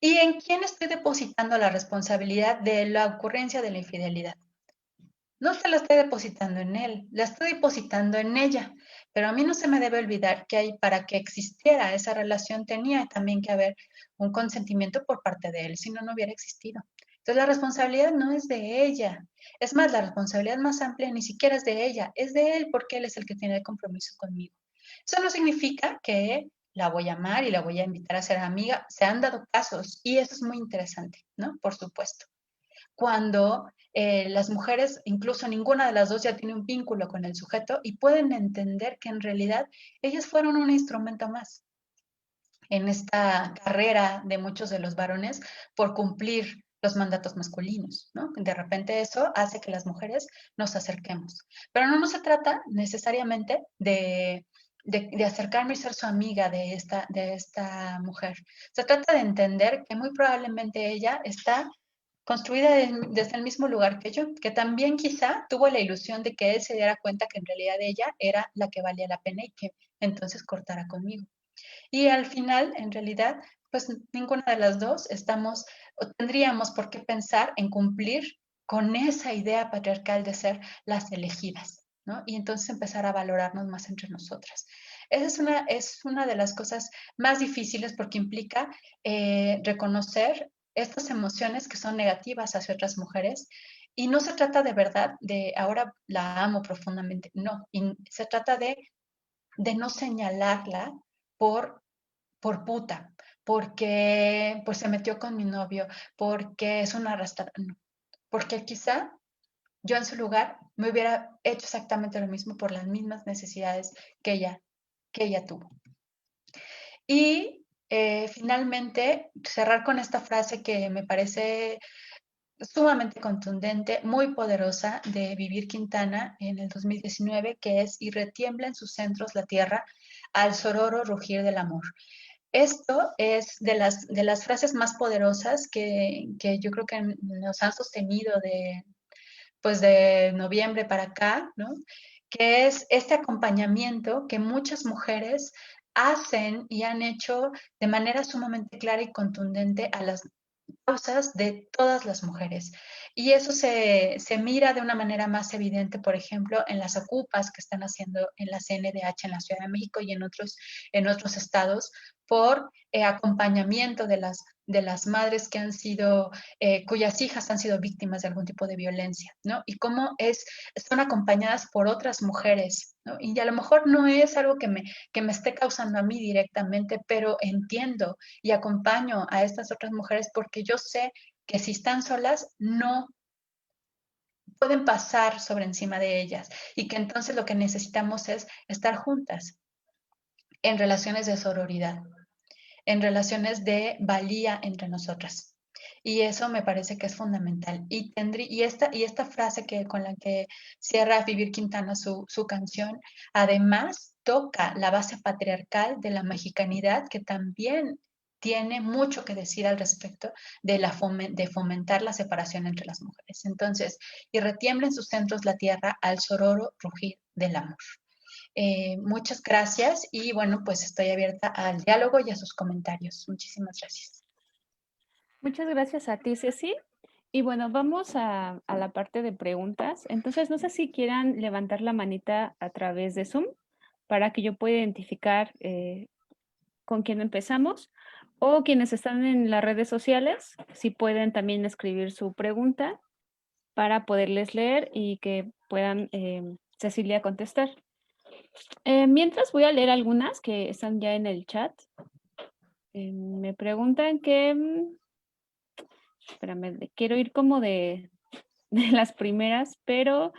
¿Y en quién estoy depositando la responsabilidad de la ocurrencia de la infidelidad? No se la estoy depositando en él, la estoy depositando en ella. Pero a mí no se me debe olvidar que para que existiera esa relación tenía también que haber un consentimiento por parte de él, si no, no hubiera existido. Entonces la responsabilidad no es de ella. Es más, la responsabilidad más amplia ni siquiera es de ella, es de él porque él es el que tiene el compromiso conmigo. Eso no significa que la voy a amar y la voy a invitar a ser amiga. Se han dado casos y eso es muy interesante, ¿no? Por supuesto. Cuando las mujeres, incluso ninguna de las dos ya tiene un vínculo con el sujeto y pueden entender que en realidad ellas fueron un instrumento más en esta carrera de muchos de los varones por cumplir los mandatos masculinos, ¿no? De repente eso hace que las mujeres nos acerquemos. Pero no se trata necesariamente de acercarme y ser su amiga de esta mujer. Se trata de entender que muy probablemente ella está construida desde el mismo lugar que yo, que también quizá tuvo la ilusión de que él se diera cuenta que en realidad ella era la que valía la pena y que entonces cortara conmigo. Y al final, en realidad, pues ninguna de las dos estamos o tendríamos por qué pensar en cumplir con esa idea patriarcal de ser las elegidas, ¿no? Y entonces empezar a valorarnos más entre nosotras. Esa es una de las cosas más difíciles porque implica reconocer estas emociones que son negativas hacia otras mujeres y no se trata de verdad de ahora la amo profundamente, no, y se trata de no señalarla por, por puta, porque pues se metió con mi novio, porque es una arrastradora, no, porque quizá yo en su lugar me hubiera hecho exactamente lo mismo por las mismas necesidades que ella tuvo. Y finalmente, cerrar con esta frase que me parece sumamente contundente, muy poderosa de Vivir Quintana en el 2019, que es "Y retiembla en sus centros la tierra al sororo rugir del amor". Esto es de las frases más poderosas que yo creo que nos han sostenido pues de noviembre para acá, ¿no? que es este acompañamiento que muchas mujeres hacen y han hecho de manera sumamente clara y contundente a las causas de todas las mujeres. Y eso se mira de una manera más evidente, por ejemplo, en las ocupas que están haciendo en la CNDH en la Ciudad de México y en otros estados por acompañamiento de las madres que han sido, cuyas hijas han sido víctimas de algún tipo de violencia, ¿no? Y cómo son acompañadas por otras mujeres, ¿no? Y a lo mejor no es algo que me esté causando a mí directamente, pero entiendo y acompaño a estas otras mujeres porque yo sé que si están solas no pueden pasar sobre encima de ellas y que entonces lo que necesitamos es estar juntas en relaciones de sororidad, en relaciones de valía entre nosotras. Y eso me parece que es fundamental. Y esta frase con la que cierra Vivir Quintana su canción, además toca la base patriarcal de la mexicanidad, que también tiene mucho que decir al respecto de fomentar la separación entre las mujeres. Entonces, y retiembla en sus centros la tierra al sororo rugir del amor. Muchas gracias y bueno, pues estoy abierta al diálogo y a sus comentarios. Muchísimas gracias. Muchas gracias a ti, Ceci. Y bueno, vamos a la parte de preguntas. Entonces, no sé si quieran levantar la manita a través de Zoom para que yo pueda identificar con quién empezamos. O quienes están en las redes sociales, si pueden también escribir su pregunta para poderles leer y que puedan Cecilia contestar. Mientras voy a leer algunas que están ya en el chat. Me preguntan que, espérame, quiero ir como de las primeras, pero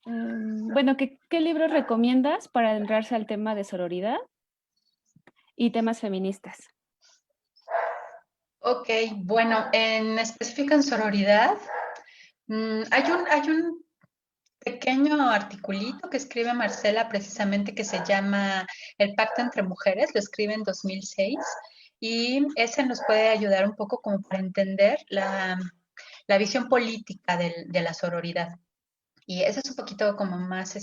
bueno, ¿qué libros recomiendas para adentrarse al tema de sororidad y temas feministas? Ok, bueno, en específico en sororidad, hay un pequeño articulito que escribe Marcela precisamente que se llama El Pacto entre Mujeres, lo escribe en 2006 y ese nos puede ayudar un poco como para entender la visión política de la sororidad. Y ese es un poquito como más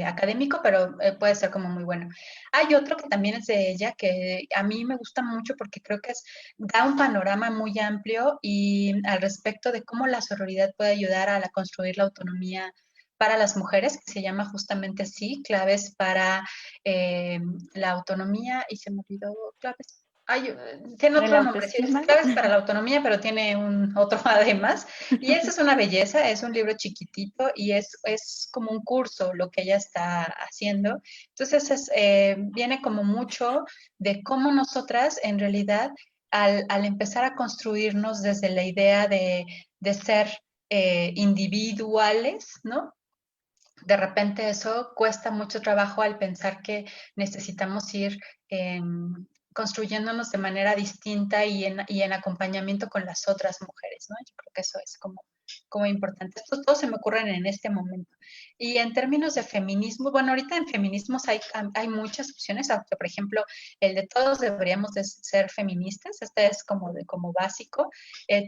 académico, pero puede ser como muy bueno. Hay otro que también es de ella, que a mí me gusta mucho porque creo que da un panorama muy amplio y al respecto de cómo la sororidad puede ayudar a construir la autonomía para las mujeres, que se llama justamente así, claves para la autonomía, y se me olvidó, claves. Tiene ¿Para la otro nombre, sí, es autoestima? claves para la autonomía, pero tiene otro además. Y esa es una belleza, es un libro chiquitito y es como un curso lo que ella está haciendo. Entonces, viene como mucho de cómo nosotras en realidad, al empezar a construirnos desde la idea de ser individuales, ¿no? De repente eso cuesta mucho trabajo al pensar que necesitamos ir eh, construyéndonos de manera distinta y en acompañamiento con las otras mujeres, ¿no? Yo creo que eso es como importante. Estos todos se me ocurren en este momento. Y en términos de feminismo, bueno, ahorita en feminismos hay muchas opciones, aunque por ejemplo el de todos deberíamos de ser feministas, este es como básico.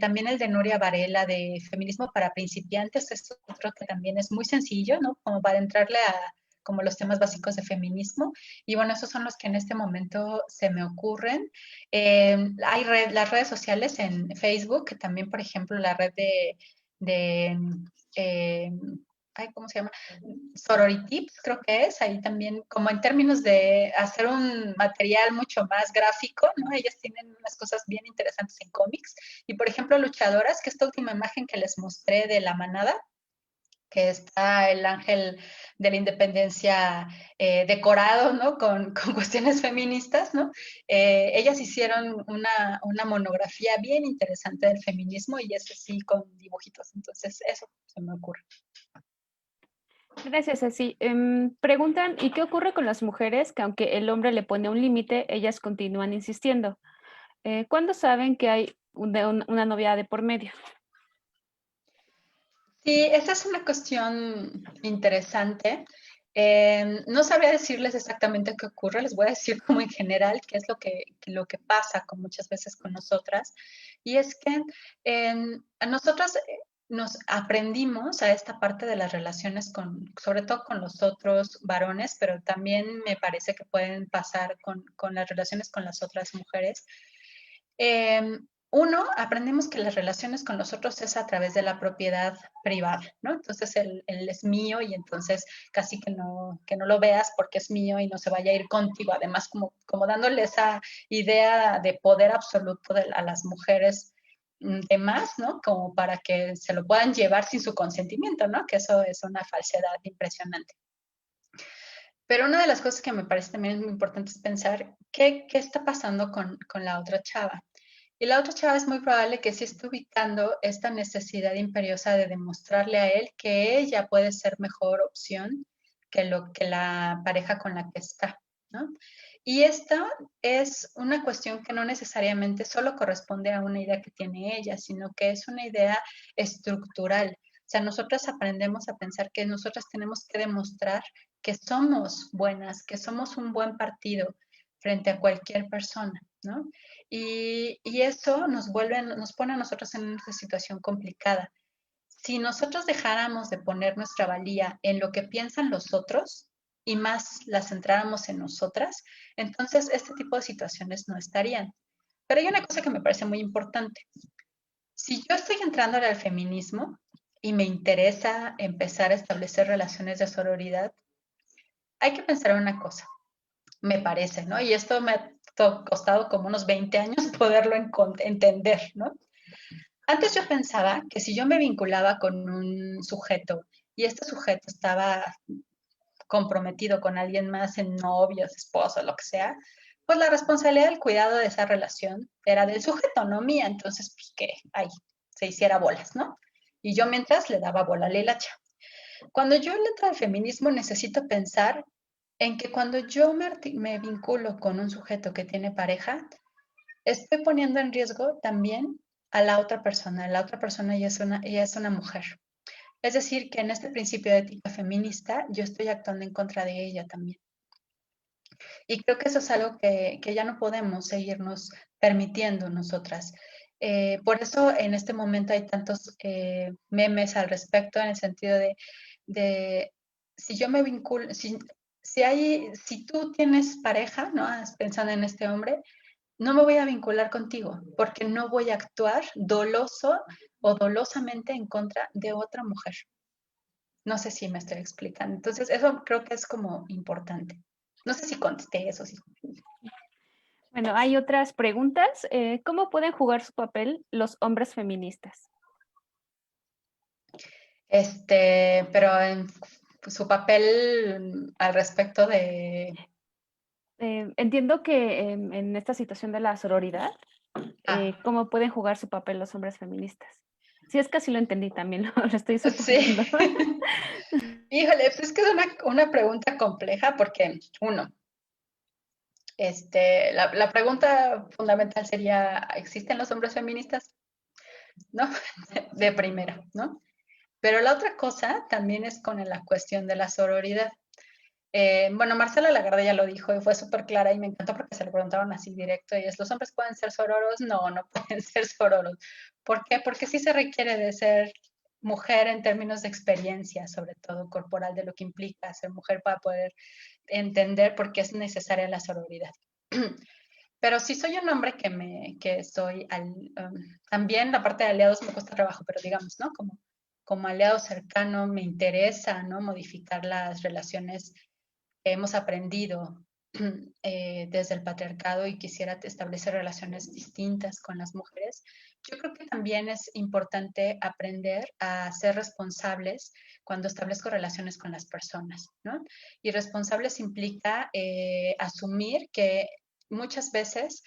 También el de Nuria Varela de Feminismo para Principiantes, es otro que también es muy sencillo, ¿no? Como para entrarle a como los temas básicos de feminismo. Y bueno, esos son los que en este momento se me ocurren. Las redes sociales en Facebook, que también, por ejemplo, la red de eh, ¿cómo se llama? Sororitips, creo que es, ahí también, como en términos de hacer un material mucho más gráfico, ¿no? Ellas tienen unas cosas bien interesantes en cómics. Y, por ejemplo, Luchadoras, que esta última imagen que les mostré de la manada, que está el ángel de la independencia decorado, ¿no? Con cuestiones feministas, ¿no? Ellas hicieron una monografía bien interesante del feminismo y es así con dibujitos. Entonces, eso se me ocurre. Gracias, Ceci. Preguntan, ¿y qué ocurre con las mujeres que aunque el hombre le pone un límite, ellas continúan insistiendo? ¿Cuándo saben que hay una novia de por medio? Sí, esa es una cuestión interesante. No sabría decirles exactamente qué ocurre, les voy a decir como en general qué es lo que pasa con muchas veces con nosotras. Y es que a nosotros nos aprendimos a esta parte de las relaciones sobre todo con los otros varones, pero también me parece que pueden pasar con las relaciones con las otras mujeres. Uno, aprendemos que las relaciones con los otros es a través de la propiedad privada, ¿no? Entonces él es mío y entonces casi que no lo veas porque es mío y no se vaya a ir contigo. Además, como dándole esa idea de poder absoluto a las mujeres de más, ¿no? Como para que se lo puedan llevar sin su consentimiento, ¿no? Que eso es una falsedad impresionante. Pero una de las cosas que me parece también muy importante es pensar qué está pasando con la otra chava. Y la otra chava es muy probable que sí esté ubicando esta necesidad imperiosa de demostrarle a él que ella puede ser mejor opción que la pareja con la que está, ¿no? Y esta es una cuestión que no necesariamente solo corresponde a una idea que tiene ella, sino que es una idea estructural. O sea, nosotras aprendemos a pensar que nosotras tenemos que demostrar que somos buenas, que somos un buen partido frente a cualquier persona, ¿no? Y eso nos pone a nosotros en una situación complicada. Si nosotros dejáramos de poner nuestra valía en lo que piensan los otros y más la centráramos en nosotras, entonces este tipo de situaciones no estarían. Pero hay una cosa que me parece muy importante. Si yo estoy entrándole al feminismo y me interesa empezar a establecer relaciones de sororidad, hay que pensar en una cosa, me parece, ¿no? Y esto me ha costado como unos 20 años poderlo entender, ¿no? Antes yo pensaba que si yo me vinculaba con un sujeto y este sujeto estaba comprometido con alguien más en novios, esposo, lo que sea, pues la responsabilidad del cuidado de esa relación era del sujeto, no mía. Entonces, pues que ahí se hiciera bolas, ¿no? Y yo mientras le daba bola a la hilacha. Cuando yo entro al feminismo necesito pensar en que cuando yo me vinculo con un sujeto que tiene pareja, estoy poniendo en riesgo también a la otra persona. La otra persona ya es una mujer. Es decir, que en este principio de ética feminista yo estoy actuando en contra de ella también. Y creo que eso es algo que ya no podemos seguirnos permitiendo nosotras. Por eso en este momento hay tantos memes al respecto en el sentido de si yo me vinculo, si tú tienes pareja, ¿no? Pensando en este hombre, no me voy a vincular contigo porque no voy a actuar doloso o dolosamente en contra de otra mujer. No sé si me estoy explicando. Entonces, eso creo que es como importante. No sé si contesté eso, sí. Bueno, hay otras preguntas. ¿Cómo pueden jugar su papel los hombres feministas? Pero en su papel al respecto de... Entiendo que en esta situación de la sororidad, Ah, ¿cómo pueden jugar su papel los hombres feministas? Si es que así lo entendí también, lo estoy sí. suponiendo. Híjole, pues es que es una pregunta compleja porque, uno, la pregunta fundamental sería, ¿existen los hombres feministas? ¿No? De primera, ¿no? Pero la otra cosa también es con la cuestión de la sororidad. Bueno, Marcela Lagarde ya lo dijo y fue súper clara y me encantó porque se lo preguntaron así directo y es, ¿los hombres pueden ser sororos? No, no pueden ser sororos. ¿Por qué? Porque sí se requiere de ser mujer en términos de experiencia, sobre todo corporal, de lo que implica ser mujer para poder entender por qué es necesaria la sororidad. Pero si soy un hombre que soy, también la parte de aliados me cuesta trabajo, pero digamos, ¿no? Como aliado cercano me interesa, ¿no? Modificar las relaciones que hemos aprendido desde el patriarcado y quisiera establecer relaciones distintas con las mujeres, yo creo que también es importante aprender a ser responsables cuando establezco relaciones con las personas, ¿no? Y responsables implica asumir que muchas veces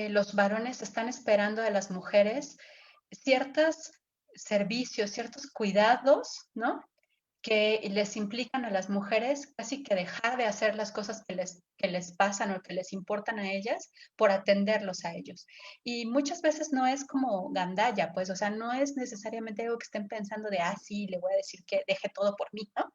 los varones están esperando de las mujeres ciertos servicios, ciertos cuidados, ¿no? Que les implican a las mujeres casi que dejar de hacer las cosas que les pasan o que les importan a ellas por atenderlos a ellos. Y muchas veces no es como gandalla, pues, o sea, no es necesariamente algo que estén pensando de, ah, sí, le voy a decir que deje todo por mí, ¿no?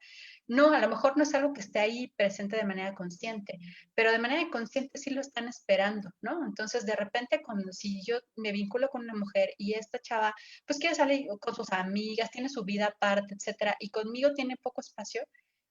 No, a lo mejor no es algo que esté ahí presente de manera consciente, pero de manera inconsciente sí lo están esperando, ¿no? Entonces, de repente, cuando si yo me vinculo con una mujer y esta chava, pues quiere salir con sus amigas, tiene su vida aparte, etcétera, y conmigo tiene poco espacio,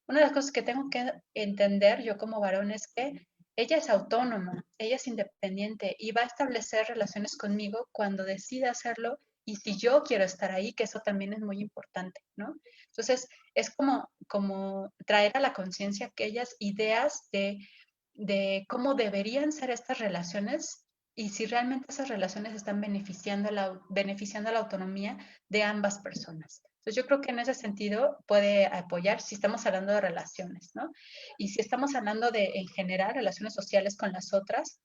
una de las cosas que tengo que entender yo como varón es que ella es autónoma, ella es independiente y va a establecer relaciones conmigo cuando decida hacerlo y si yo quiero estar ahí, que eso también es muy importante, ¿no? Entonces, es como traer a la conciencia aquellas ideas de cómo deberían ser estas relaciones y si realmente esas relaciones están beneficiando la autonomía de ambas personas. Entonces yo creo que en ese sentido puede apoyar si estamos hablando de relaciones, ¿no? Y si estamos hablando de, en general, relaciones sociales con las otras,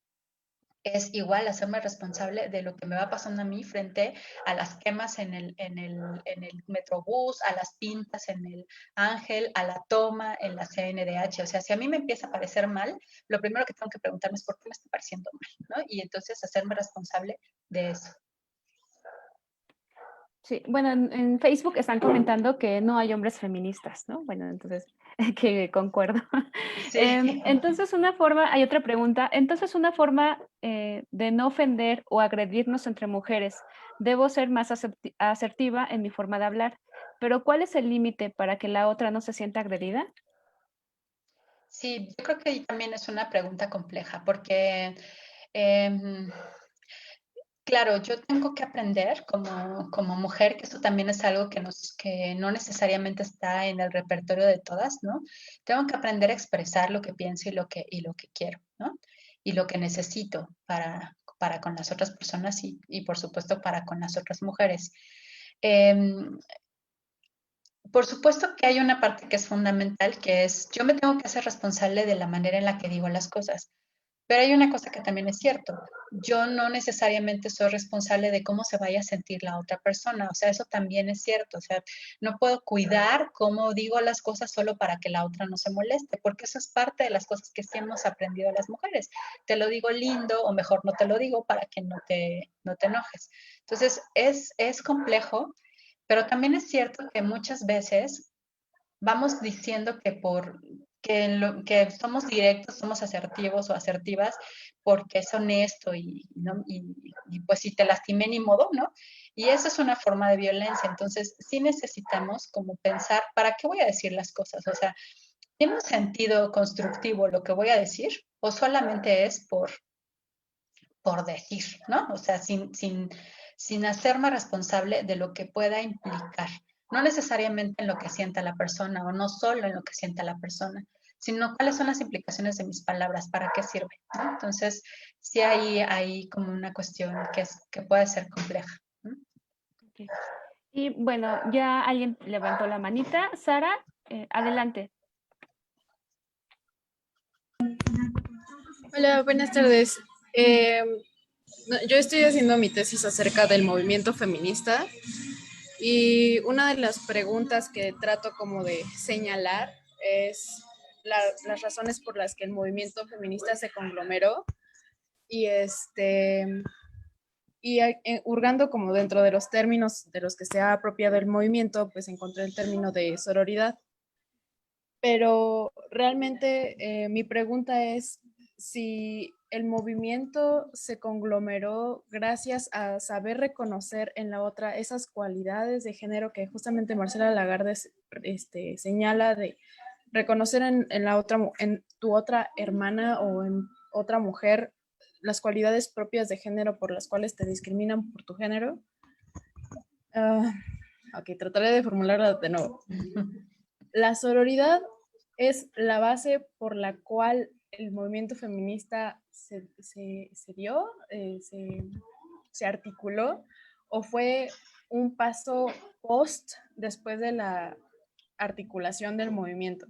es igual hacerme responsable de lo que me va pasando a mí frente a las quemas en el Metrobús, a las pintas en el Ángel, a la toma en la CNDH. O sea, si a mí me empieza a parecer mal, lo primero que tengo que preguntarme es por qué me está pareciendo mal, ¿no? Y entonces hacerme responsable de eso. Sí, bueno, en Facebook están comentando que no hay hombres feministas, ¿no? Bueno, entonces, que concuerdo. Sí. Entonces, hay otra pregunta, entonces una forma de no ofender o agredirnos entre mujeres, debo ser más asertiva en mi forma de hablar, pero ¿cuál es el límite para que la otra no se sienta agredida? Sí, yo creo que ahí también es una pregunta compleja porque eh, claro, yo tengo que aprender como mujer, que eso también es algo que no necesariamente está en el repertorio de todas, ¿no? Tengo que aprender a expresar lo que pienso y lo que quiero, ¿no? Y lo que necesito para con las otras personas y por supuesto para con las otras mujeres. Em, por supuesto que hay una parte que es fundamental, que es yo me tengo que hacer responsable de la manera en la que digo las cosas. Pero hay una cosa que también es cierto, yo no necesariamente soy responsable de cómo se vaya a sentir la otra persona, o sea, eso también es cierto, o sea, no puedo cuidar cómo digo las cosas solo para que la otra no se moleste, porque eso es parte de las cosas que sí hemos aprendido las mujeres. Te lo digo lindo o mejor no te lo digo para que no te enojes. Entonces, es complejo, pero también es cierto que muchas veces vamos diciendo que somos directos, somos asertivos o asertivas porque es honesto ¿no? y pues si te lastimé ni modo, ¿no? Y eso es una forma de violencia. Entonces, sí necesitamos como pensar, ¿para qué voy a decir las cosas? O sea, ¿tiene un sentido constructivo lo que voy a decir? ¿O solamente es por decir, ¿no? O sea, sin hacerme responsable de lo que pueda implicar. No necesariamente en lo que sienta la persona o no solo en lo que sienta la persona, sino cuáles son las implicaciones de mis palabras, para qué sirve, ¿no? Entonces, sí hay como una cuestión que puede ser compleja, ¿no? Ok. Y bueno, ya alguien levantó la manita. Sara, adelante. Hola, buenas tardes. Eh, yo estoy haciendo mi tesis acerca del movimiento feminista y una de las preguntas que trato como de señalar es las razones por las que el movimiento feminista se conglomeró y hurgando como dentro de los términos de los que se ha apropiado el movimiento, pues encontré el término de sororidad. Pero realmente mi pregunta es si el movimiento se conglomeró gracias a saber reconocer en la otra esas cualidades de género que justamente Marcela Lagarde señala de reconocer en la otra, en tu otra hermana o en otra mujer las cualidades propias de género por las cuales te discriminan por tu género. Ok, trataré de formularla de nuevo. La sororidad es la base por la cual el movimiento feminista se dio, se articuló, o fue un paso post después de la articulación del movimiento.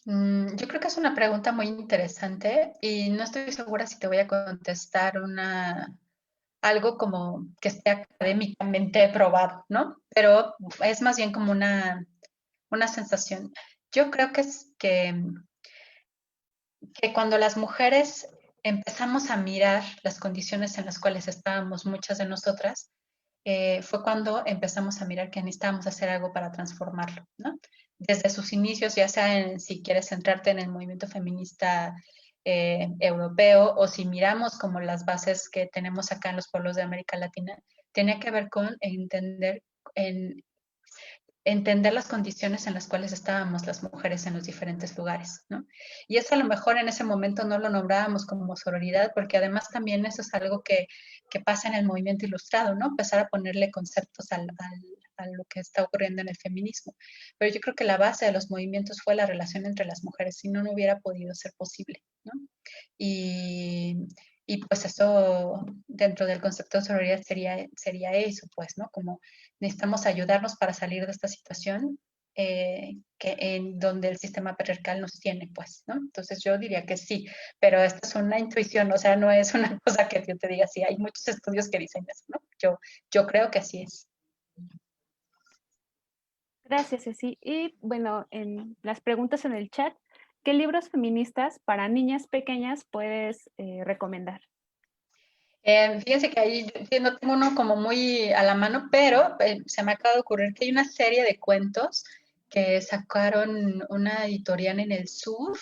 Yo creo que es una pregunta muy interesante y no estoy segura si te voy a contestar algo como que esté académicamente probado, ¿no? Pero es más bien como una sensación. Yo creo que cuando las mujeres empezamos a mirar las condiciones en las cuales estábamos muchas de nosotras, fue cuando empezamos a mirar que necesitábamos hacer algo para transformarlo, ¿no? Desde sus inicios, ya sea si quieres centrarte en el movimiento feminista europeo o si miramos como las bases que tenemos acá en los pueblos de América Latina, tenía que ver con en, entender las condiciones en las cuales estábamos las mujeres en los diferentes lugares, ¿no? Y eso a lo mejor en ese momento no lo nombrábamos como sororidad, porque además también eso es algo que pasa en el movimiento ilustrado, ¿no? Empezar a ponerle conceptos a lo que está ocurriendo en el feminismo. Pero yo creo que la base de los movimientos fue la relación entre las mujeres, si no, no hubiera podido ser posible, ¿no? Y, y pues eso dentro del concepto de sororidad sería eso, pues, ¿no? Como necesitamos ayudarnos para salir de esta situación que en donde el sistema patriarcal nos tiene, pues, ¿no? Entonces yo diría que sí, pero esta es una intuición, o sea, no es una cosa que yo te diga, sí, hay muchos estudios que dicen eso, ¿no? Yo creo que así es. Gracias, Ceci. Y bueno, en las preguntas en el chat, ¿qué libros feministas para niñas pequeñas puedes recomendar? Fíjense que ahí yo no tengo uno como muy a la mano, pero se me acaba de ocurrir que hay una serie de cuentos que sacaron una editorial en el sur,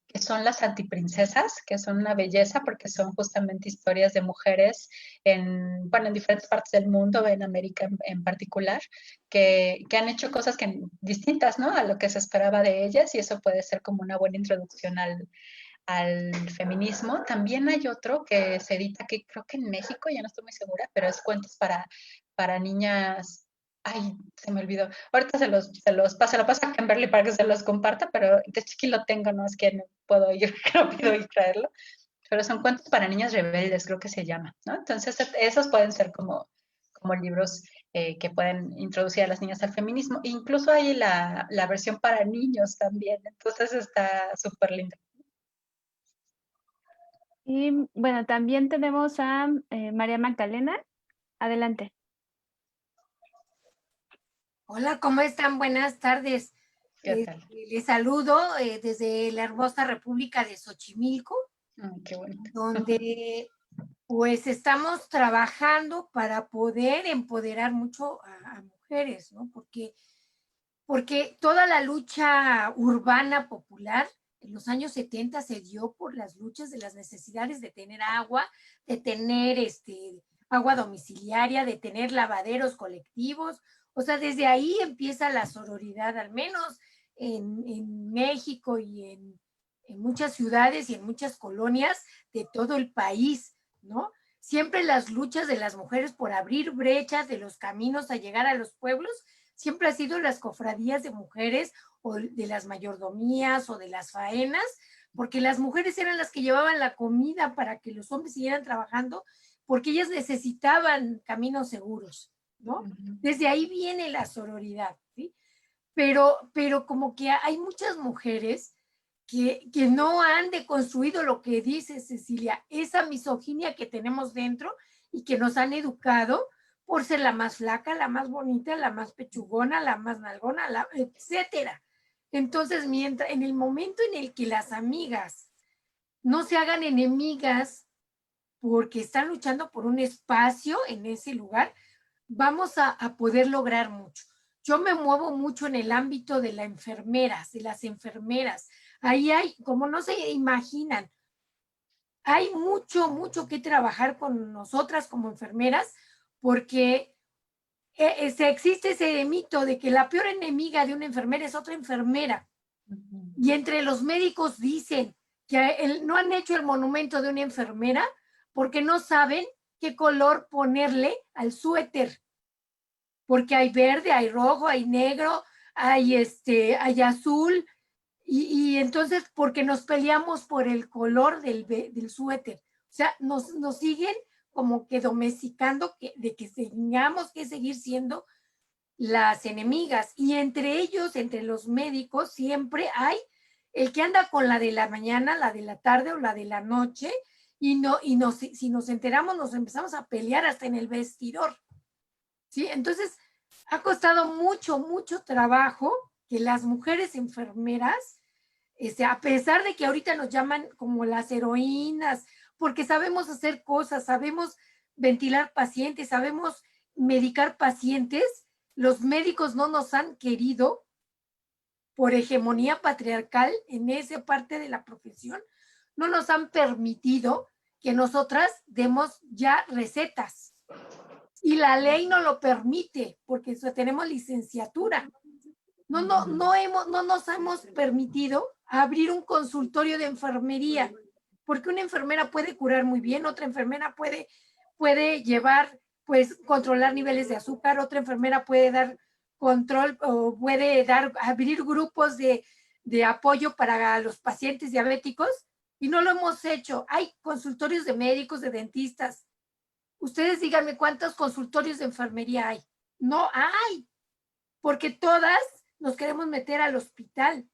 que son las antiprincesas, que son una belleza porque son justamente historias de mujeres bueno, en diferentes partes del mundo, en América en particular, que han hecho cosas distintas, ¿no? A lo que se esperaba de ellas y eso puede ser como una buena introducción al feminismo. También hay otro que se edita que creo que en México, ya no estoy muy segura, pero es cuentos para niñas. Ay, se me olvidó. Ahorita se lo paso a Kimberly para que se los comparta, pero de chiqui lo tengo, no es que no puedo ir rápido y traerlo. Pero son cuentos para niñas rebeldes, creo que se llama, ¿no? Entonces, esos pueden ser como libros que pueden introducir a las niñas al feminismo. Incluso hay la versión para niños también, entonces está súper lindo. Y bueno, también tenemos a María Magdalena. Adelante. Hola, ¿cómo están? Buenas tardes. ¿Qué tal? Les saludo desde la hermosa República de Xochimilco, Qué bonito. donde pues estamos trabajando para poder empoderar mucho a mujeres, ¿no? Porque toda la lucha urbana popular en los años 70 se dio por las luchas de las necesidades de tener agua, de tener agua domiciliaria, de tener lavaderos colectivos. O sea, desde ahí empieza la sororidad, al menos en México y en muchas ciudades y en muchas colonias de todo el país, ¿no? Siempre las luchas de las mujeres por abrir brechas de los caminos a llegar a los pueblos siempre ha sido las cofradías de mujeres o de las mayordomías o de las faenas, porque las mujeres eran las que llevaban la comida para que los hombres siguieran trabajando, porque ellas necesitaban caminos seguros, ¿no? Desde ahí viene la sororidad, ¿sí? Pero como que hay muchas mujeres que no han deconstruido lo que dice Cecilia, esa misoginia que tenemos dentro y que nos han educado por ser la más flaca, la más bonita, la más pechugona, la más nalgona, etcétera. Entonces, en el momento en el que las amigas no se hagan enemigas porque están luchando por un espacio en ese lugar, vamos a poder lograr mucho. Yo me muevo mucho en el ámbito de las enfermeras. Ahí hay, como no se imaginan, hay mucho que trabajar con nosotras como enfermeras, porque existe ese mito de que la peor enemiga de una enfermera es otra enfermera. Y entre los médicos dicen que no han hecho el monumento de una enfermera porque no saben qué color ponerle al suéter. Porque hay verde, hay rojo, hay negro, hay azul. Y entonces, porque nos peleamos por el color del suéter. O sea, nos siguen como que domesticando de que tengamos que seguir siendo las enemigas. Y entre ellos, entre los médicos, siempre hay el que anda con la de la mañana, la de la tarde o la de la noche, y si nos enteramos, nos empezamos a pelear hasta en el vestidor. ¿Sí? Entonces, ha costado mucho trabajo que las mujeres enfermeras, a pesar de que ahorita nos llaman como las heroínas, porque sabemos hacer cosas, sabemos ventilar pacientes, sabemos medicar pacientes, los médicos no nos han querido por hegemonía patriarcal en esa parte de la profesión, no nos han permitido que nosotras demos ya recetas. Y la ley no lo permite, porque tenemos licenciatura. No nos hemos permitido abrir un consultorio de enfermería, porque una enfermera puede curar muy bien, otra enfermera puede llevar, pues, controlar niveles de azúcar, otra enfermera puede dar control o puede abrir grupos de apoyo para los pacientes diabéticos, y no lo hemos hecho. Hay consultorios de médicos, de dentistas. Ustedes díganme cuántos consultorios de enfermería hay. No hay, porque todas nos queremos meter al hospital,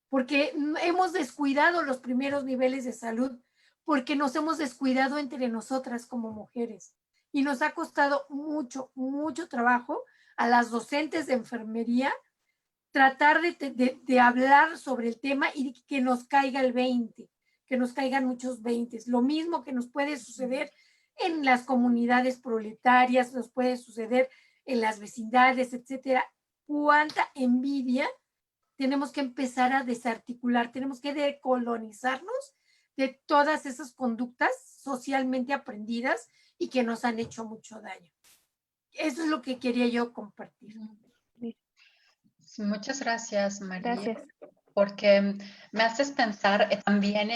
porque hemos descuidado los primeros niveles de salud, porque nos hemos descuidado entre nosotras como mujeres. Y nos ha costado mucho, mucho trabajo a las docentes de enfermería tratar de hablar sobre el tema y que nos caiga el 20, que nos caigan muchos 20. Lo mismo que nos puede suceder en las comunidades proletarias, nos puede suceder en las vecindades, etcétera. Cuánta envidia tenemos que empezar a desarticular, tenemos que decolonizarnos de todas esas conductas socialmente aprendidas y que nos han hecho mucho daño. Eso es lo que quería yo compartir. Muchas gracias, María. Gracias. Porque me haces pensar también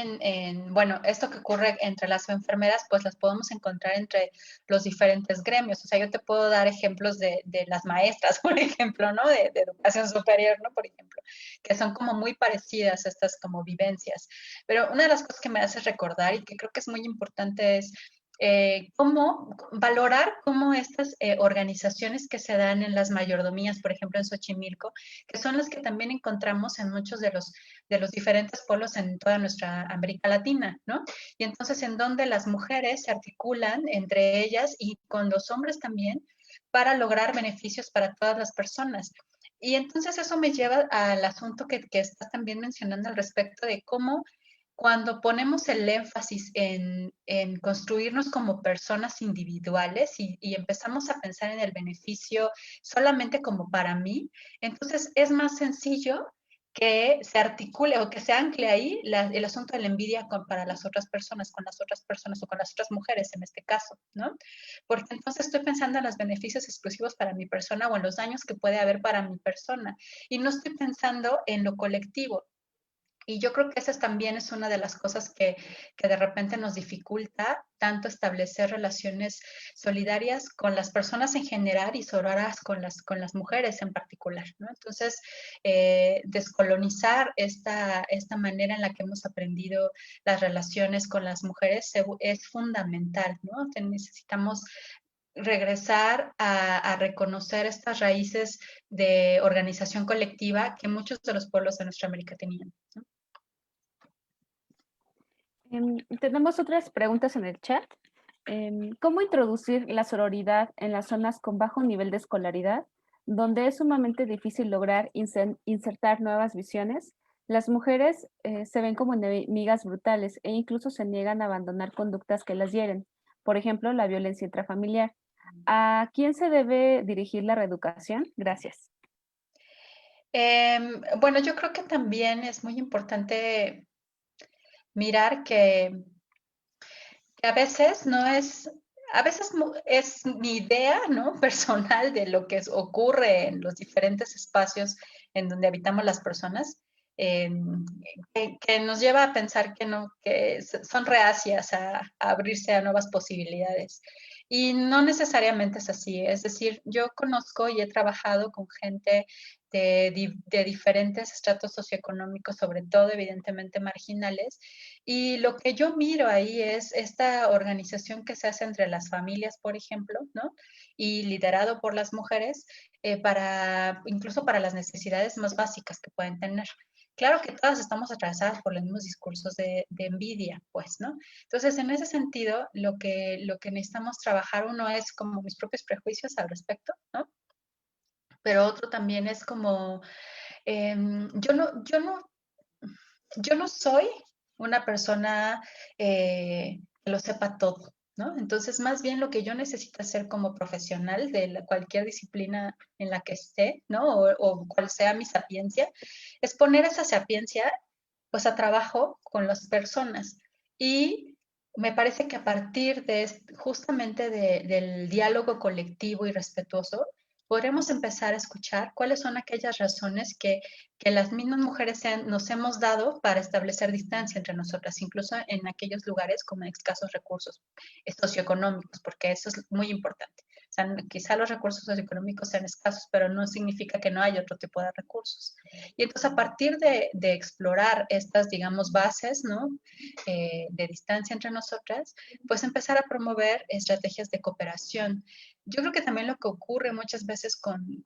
bueno, esto que ocurre entre las enfermeras, pues las podemos encontrar entre los diferentes gremios. O sea, yo te puedo dar ejemplos de las maestras, por ejemplo, ¿no? De educación superior, ¿no? Por ejemplo, que son como muy parecidas estas como vivencias. Pero una de las cosas que me haces recordar y que creo que es muy importante es cómo valorar cómo estas organizaciones que se dan en las mayordomías, por ejemplo en Xochimilco, que son las que también encontramos en muchos de los diferentes pueblos en toda nuestra América Latina, ¿no? Y entonces en donde las mujeres se articulan entre ellas y con los hombres también para lograr beneficios para todas las personas. Y entonces eso me lleva al asunto que estás también mencionando al respecto de cómo cuando ponemos el énfasis en construirnos como personas individuales y empezamos a pensar en el beneficio solamente como para mí, entonces es más sencillo que se articule o que se ancle ahí el asunto de la envidia para las otras personas, con las otras personas o con las otras mujeres en este caso, ¿no? Porque entonces estoy pensando en los beneficios exclusivos para mi persona o en los daños que puede haber para mi persona y no estoy pensando en lo colectivo. Y yo creo que esa también es una de las cosas que de repente nos dificulta tanto establecer relaciones solidarias con las personas en general y sororas con las mujeres en particular, ¿no? Entonces, descolonizar esta manera en la que hemos aprendido las relaciones con las mujeres es fundamental, ¿no? Necesitamos regresar a reconocer estas raíces de organización colectiva que muchos de los pueblos de nuestra América tenían, ¿no? Tenemos otras preguntas en el chat. ¿Cómo introducir la sororidad en las zonas con bajo nivel de escolaridad, donde es sumamente difícil lograr insertar nuevas visiones? Las mujeres se ven como enemigas brutales e incluso se niegan a abandonar conductas que las hieren. Por ejemplo, la violencia intrafamiliar. ¿A quién se debe dirigir la reeducación? Gracias. Bueno, yo creo que también es muy importante mirar que a veces no es, a veces es mi idea, ¿no? Personal de lo que ocurre en los diferentes espacios en donde habitamos las personas, eh, que nos lleva a pensar que no, que son reacias a abrirse a nuevas posibilidades. Y no necesariamente es así. Es decir, yo conozco y he trabajado con gente de diferentes estratos socioeconómicos, sobre todo evidentemente marginales, y lo que yo miro ahí es esta organización que se hace entre las familias, por ejemplo, ¿no? Y liderado por las mujeres, incluso para las necesidades más básicas que pueden tener. Claro que todas estamos atravesadas por los mismos discursos de envidia, pues, ¿no? Entonces, en ese sentido, lo que necesitamos trabajar, uno es como mis propios prejuicios al respecto, ¿no? Pero otro también es como, yo no soy una persona que lo sepa todo, ¿no? Entonces, más bien lo que yo necesito hacer como profesional de cualquier disciplina en la que esté, ¿no? O cual sea mi sapiencia, es poner esa sapiencia, pues, a trabajo con las personas. Y me parece que a partir de justamente del diálogo colectivo y respetuoso, podremos empezar a escuchar cuáles son aquellas razones que las mismas mujeres nos hemos dado para establecer distancia entre nosotras, incluso en aquellos lugares con escasos recursos socioeconómicos, porque eso es muy importante. O sea, quizá los recursos socioeconómicos sean escasos, pero no significa que no haya otro tipo de recursos. Y entonces, a partir de explorar estas, digamos, bases, ¿no? De distancia entre nosotras, pues empezar a promover estrategias de cooperación. Yo creo que también lo que ocurre muchas veces con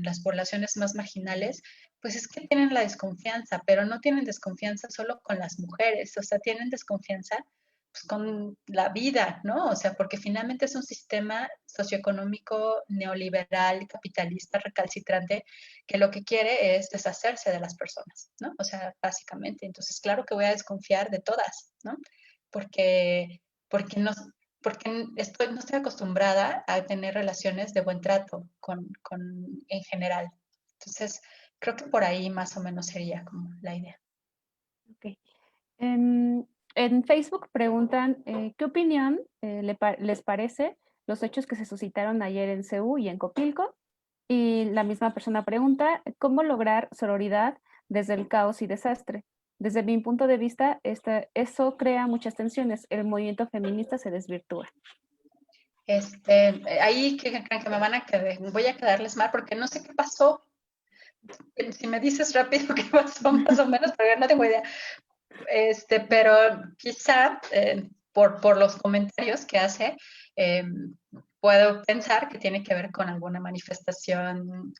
las poblaciones más marginales, pues es que tienen la desconfianza, pero no tienen desconfianza solo con las mujeres, o sea, tienen desconfianza pues, con la vida, ¿no? O sea, porque finalmente es un sistema socioeconómico neoliberal, capitalista, recalcitrante, que lo que quiere es deshacerse de las personas, ¿no? O sea, básicamente. Entonces, claro que voy a desconfiar de todas, ¿no? Porque, porque no, porque no estoy acostumbrada a tener relaciones de buen trato en general. Entonces, creo que por ahí más o menos sería como la idea. Ok. En Facebook preguntan, ¿qué opinión les parece los hechos que se suscitaron ayer en CEU y en Copilco? Y la misma persona pregunta, ¿cómo lograr sororidad desde el caos y desastre? Desde mi punto de vista, eso crea muchas tensiones. El movimiento feminista se desvirtúa. Ahí que creen que me van a quedar, voy a quedarles mal porque no sé qué pasó. Si me dices rápido qué pasó, más o menos, pero no tengo idea. Pero quizá por los comentarios que hace, puedo pensar que tiene que ver con alguna manifestación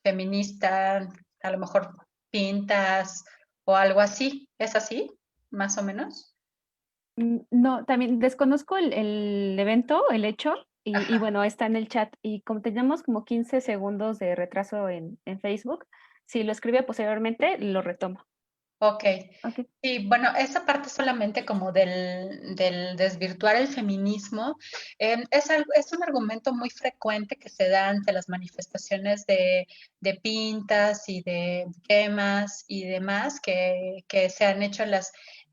feminista, a lo mejor pintas o algo así. ¿Es así? Más o menos. No, también desconozco el evento, el hecho, y Ajá. bueno, está en el chat. Y como teníamos como 15 segundos de retraso en Facebook, si lo escribe posteriormente, lo retomo. Ok. Ok. Y bueno, esa parte solamente como del desvirtuar el feminismo, es un argumento muy frecuente que se da ante las manifestaciones de pintas y de quemas y demás que se han hecho en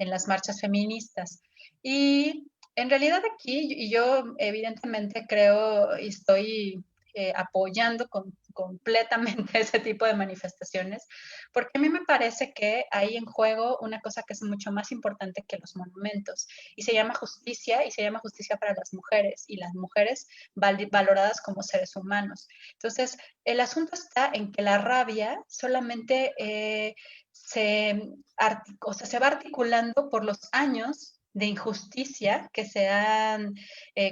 las marchas feministas. Y en realidad aquí, y yo evidentemente creo y estoy apoyando completamente ese tipo de manifestaciones, porque a mí me parece que hay en juego una cosa que es mucho más importante que los monumentos, y se llama justicia, y se llama justicia para las mujeres, y las mujeres valoradas como seres humanos. Entonces, el asunto está en que la rabia solamente se va articulando por los años de injusticia que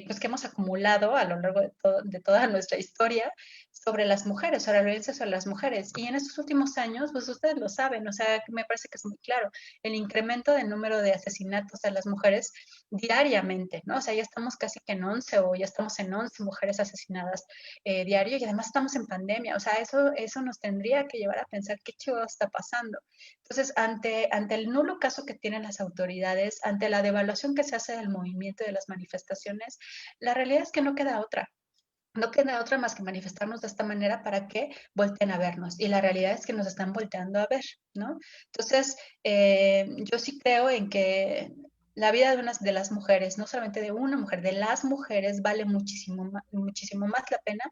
pues que hemos acumulado a lo largo de toda nuestra historia sobre las mujeres, sobre la violencia sobre las mujeres. Y en estos últimos años, pues ustedes lo saben, o sea, me parece que es muy claro, el incremento del número de asesinatos a las mujeres diariamente, ¿no? O sea, ya estamos casi que en 11 o ya estamos en 11 mujeres asesinadas diario y además estamos en pandemia, o sea, eso nos tendría que llevar a pensar qué chido está pasando. Entonces, ante el nulo caso que tienen las autoridades, ante la devaluación que se hace del movimiento y de las manifestaciones, la realidad es que no queda otra. No queda otra más que manifestarnos de esta manera para que volteen a vernos. Y la realidad es que nos están volteando a ver, ¿no? Entonces, yo sí creo en que la vida de las mujeres, no solamente de una mujer, de las mujeres, vale muchísimo más la pena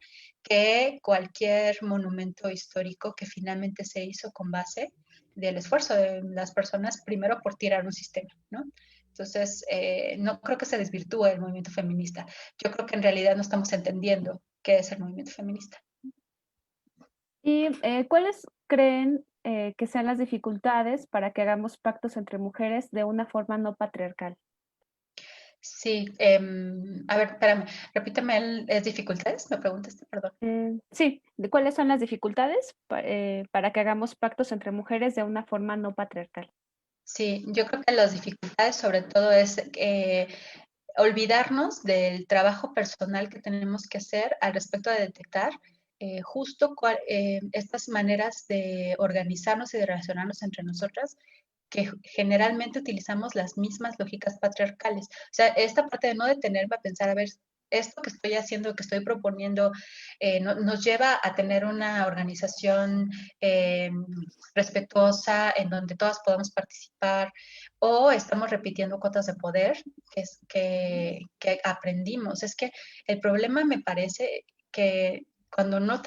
que cualquier monumento histórico que finalmente se hizo con base del esfuerzo de las personas, primero por tirar un sistema, ¿no? Entonces, no creo que se desvirtúe el movimiento feminista. Yo creo que en realidad no estamos entendiendo qué es el movimiento feminista. ¿Y cuáles creen que sean las dificultades para que hagamos pactos entre mujeres de una forma no patriarcal? Sí, a ver, espérame, repíteme, ¿es dificultades? Me preguntaste, perdón. Sí, ¿cuáles son las dificultades para que hagamos pactos entre mujeres de una forma no patriarcal? Sí, yo creo que las dificultades sobre todo es olvidarnos del trabajo personal que tenemos que hacer al respecto de detectar justo estas maneras de organizarnos y de relacionarnos entre nosotras que generalmente utilizamos las mismas lógicas patriarcales. O sea, esta parte de no detenerme a pensar, a ver, esto que estoy haciendo, que estoy proponiendo, nos lleva a tener una organización respetuosa en donde todas podamos participar, o estamos repitiendo cuotas de poder que aprendimos. Es que el problema me parece que cuando no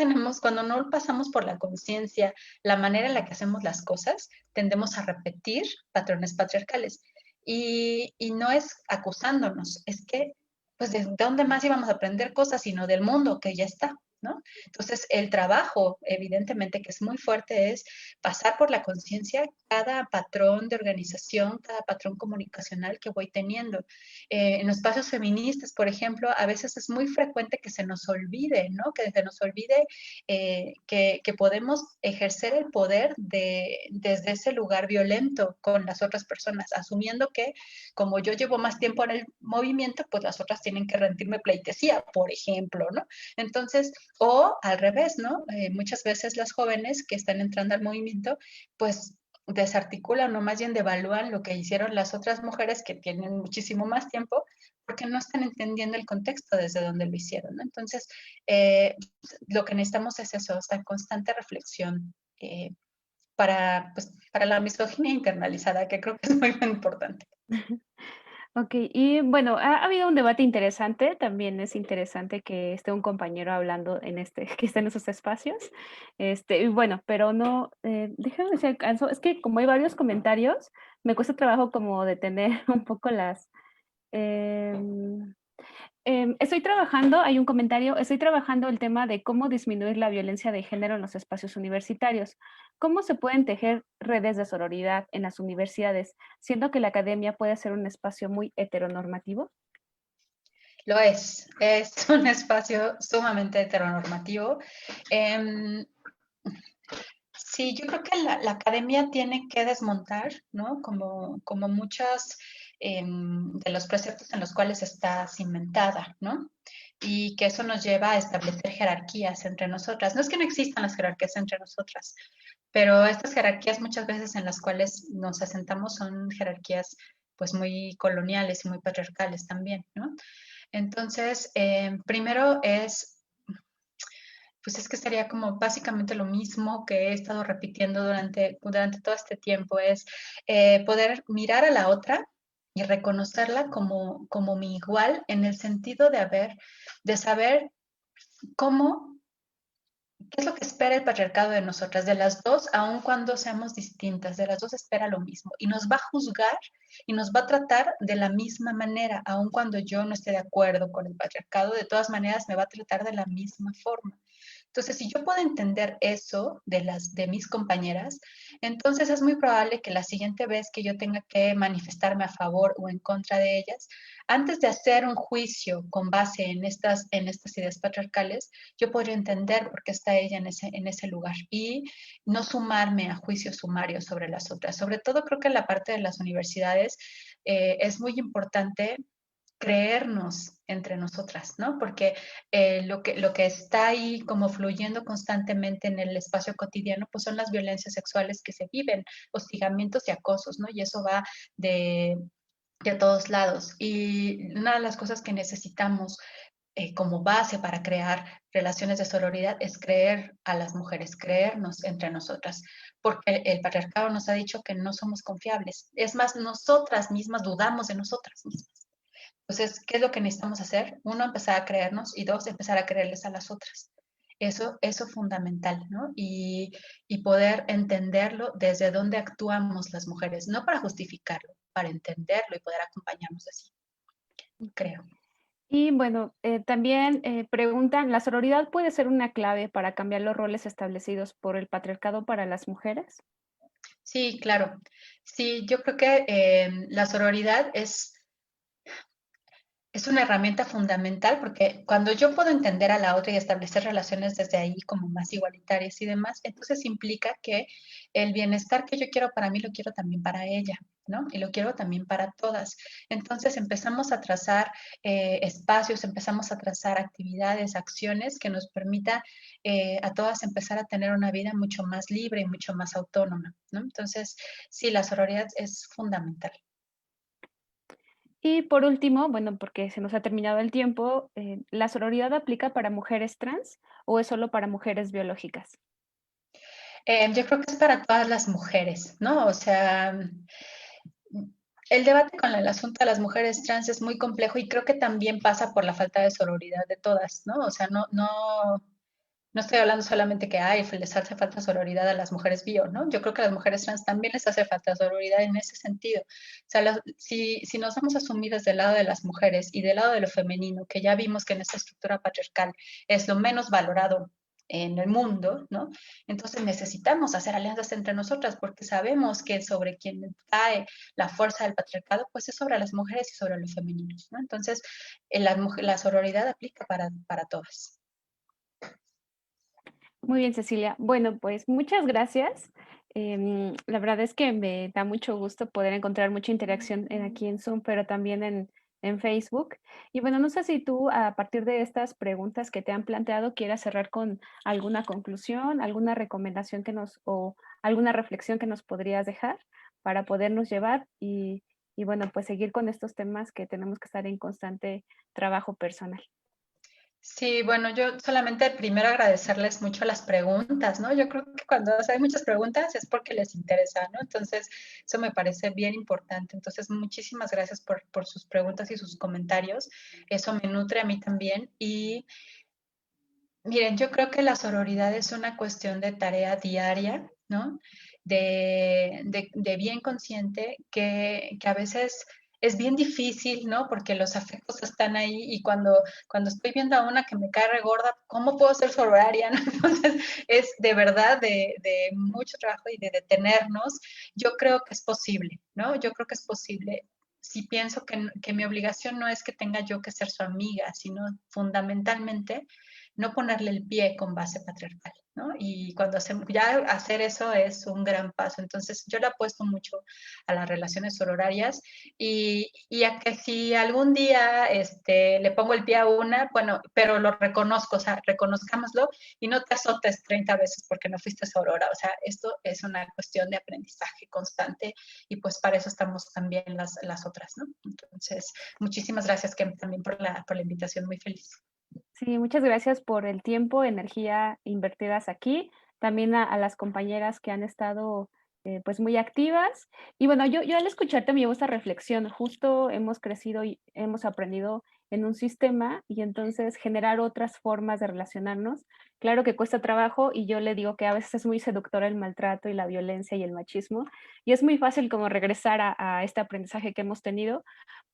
pasamos por la conciencia la manera en la que hacemos las cosas, tendemos a repetir patrones patriarcales. Y no es acusándonos, es que, pues, ¿de dónde más íbamos a aprender cosas sino del mundo que ya está? ¿No? Entonces, el trabajo, evidentemente, que es muy fuerte, es pasar por la conciencia cada patrón de organización, cada patrón comunicacional que voy teniendo. En los espacios feministas, por ejemplo, a veces es muy frecuente que se nos olvide, ¿no? Que se nos olvide que podemos ejercer el poder desde ese lugar violento con las otras personas, asumiendo que como yo llevo más tiempo en el movimiento, pues las otras tienen que rendirme pleitesía, por ejemplo, ¿no? Entonces, o al revés, ¿no? Muchas veces las jóvenes que están entrando al movimiento, pues desarticulan o más bien devalúan lo que hicieron las otras mujeres que tienen muchísimo más tiempo porque no están entendiendo el contexto desde donde lo hicieron, ¿no? Entonces, lo que necesitamos es eso, esta constante reflexión para la misoginia internalizada, que creo que es muy importante. Ok, y bueno, ha habido un debate interesante, también es interesante que esté un compañero hablando que esté en esos espacios, y bueno, pero no, déjame ver si alcanzo, es que como hay varios comentarios, me cuesta trabajo como detener un poco em, hay un comentario, estoy trabajando el tema de cómo disminuir la violencia de género en los espacios universitarios. ¿Cómo se pueden tejer redes de sororidad en las universidades, siendo que la academia puede ser un espacio muy heteronormativo? Lo es un espacio sumamente heteronormativo. Sí, yo creo que la academia tiene que desmontar, ¿no? Como muchas de los preceptos en los cuales está cimentada, ¿no? Y que eso nos lleva a establecer jerarquías entre nosotras. No es que no existan las jerarquías entre nosotras, pero estas jerarquías muchas veces en las cuales nos asentamos son jerarquías pues muy coloniales y muy patriarcales también, ¿no? Entonces, primero pues es que sería como básicamente lo mismo que he estado repitiendo durante todo este tiempo, es poder mirar a la otra y reconocerla como mi igual en el sentido de saber cómo, qué es lo que espera el patriarcado de nosotras, de las dos, aun cuando seamos distintas, de las dos espera lo mismo y nos va a juzgar y nos va a tratar de la misma manera, aun cuando yo no esté de acuerdo con el patriarcado, de todas maneras me va a tratar de la misma forma. Entonces, si yo puedo entender eso de mis compañeras, entonces es muy probable que la siguiente vez que yo tenga que manifestarme a favor o en contra de ellas, antes de hacer un juicio con base en estas ideas patriarcales, yo podría entender por qué está ella en ese lugar y no sumarme a juicios sumarios sobre las otras. Sobre todo creo que en la parte de las universidades es muy importante creernos entre nosotras, ¿no? Porque lo que está ahí como fluyendo constantemente en el espacio cotidiano, pues son las violencias sexuales que se viven, hostigamientos y acosos, ¿no? Y eso va de todos lados. Y una de las cosas que necesitamos como base para crear relaciones de sororidad es creer a las mujeres, creernos entre nosotras, porque el patriarcado nos ha dicho que no somos confiables. Es más, nosotras mismas dudamos de nosotras mismas. Entonces, ¿qué es lo que necesitamos hacer? Uno, empezar a creernos y dos, empezar a creerles a las otras. Eso fundamental, ¿no? Y poder entenderlo desde dónde actuamos las mujeres, no para justificarlo, para entenderlo y poder acompañarnos así, creo. Y bueno, también preguntan, ¿la sororidad puede ser una clave para cambiar los roles establecidos por el patriarcado para las mujeres? Sí, claro. Sí, yo creo que la sororidad es una herramienta fundamental porque cuando yo puedo entender a la otra y establecer relaciones desde ahí como más igualitarias y demás, entonces implica que el bienestar que yo quiero para mí lo quiero también para ella. ¿no? Y lo quiero también para todas. Entonces empezamos a trazar espacios, empezamos a trazar actividades, acciones que nos permita a todas empezar a tener una vida mucho más libre y mucho más autónoma, ¿no? Entonces, sí, la sororidad es fundamental. Y por último, bueno, porque se nos ha terminado el tiempo, ¿la sororidad aplica para mujeres trans o es solo para mujeres biológicas? Yo creo que es para todas las mujeres, ¿no? O sea, el debate con el asunto de las mujeres trans es muy complejo y creo que también pasa por la falta de sororidad de todas, ¿no? O sea, no estoy hablando solamente que les hace falta sororidad a las mujeres bio, ¿no? Yo creo que a las mujeres trans también les hace falta sororidad en ese sentido. O sea, si nos vamos a asumir desde el lado de las mujeres y del lado de lo femenino, que ya vimos que en esta estructura patriarcal es lo menos valorado en el mundo, ¿no? Entonces necesitamos hacer alianzas entre nosotras porque sabemos que sobre quien cae la fuerza del patriarcado, pues es sobre las mujeres y sobre los femeninos, ¿no? Entonces, la sororidad aplica para todas. Muy bien, Cecilia. Bueno, pues muchas gracias. La verdad es que me da mucho gusto poder encontrar mucha interacción aquí en Zoom, pero también en Facebook. Y bueno, no sé si tú a partir de estas preguntas que te han planteado quieras cerrar con alguna conclusión, alguna recomendación o alguna reflexión que nos podrías dejar para podernos llevar y bueno, pues seguir con estos temas que tenemos que estar en constante trabajo personal. Sí, bueno, yo solamente primero agradecerles mucho las preguntas, ¿no? Yo creo que cuando hay muchas preguntas es porque les interesa, ¿no? Entonces, eso me parece bien importante. Entonces, muchísimas gracias por sus preguntas y sus comentarios. Eso me nutre a mí también. Y miren, yo creo que la sororidad es una cuestión de tarea diaria, ¿no? De bien consciente que a veces es bien difícil, ¿no? Porque los afectos están ahí y cuando estoy viendo a una que me cae regorda, ¿cómo puedo ser sororaria? ¿no? Entonces, es de verdad de mucho trabajo y de detenernos. Yo creo que es posible, ¿no? Yo creo que es posible. Si pienso que mi obligación no es que tenga yo que ser su amiga, sino fundamentalmente no ponerle el pie con base patriarcal, ¿no? Y cuando hacemos, ya hacer eso es un gran paso. Entonces, yo le apuesto mucho a las relaciones sororarias y a que si algún día le pongo el pie a una, bueno, pero lo reconozco, o sea, reconozcámoslo y no te azotes 30 veces porque no fuiste sorora. O sea, esto es una cuestión de aprendizaje constante y pues para eso estamos también las otras, ¿no? Entonces, muchísimas gracias, Kem, también por la invitación, muy feliz. Sí, muchas gracias por el tiempo, energía invertidas aquí, también a las compañeras que han estado pues muy activas. Y bueno, yo al escucharte me llevo esta reflexión, justo hemos crecido y hemos aprendido en un sistema y entonces generar otras formas de relacionarnos. Claro que cuesta trabajo y yo le digo que a veces es muy seductor el maltrato y la violencia y el machismo y es muy fácil como regresar a este aprendizaje que hemos tenido,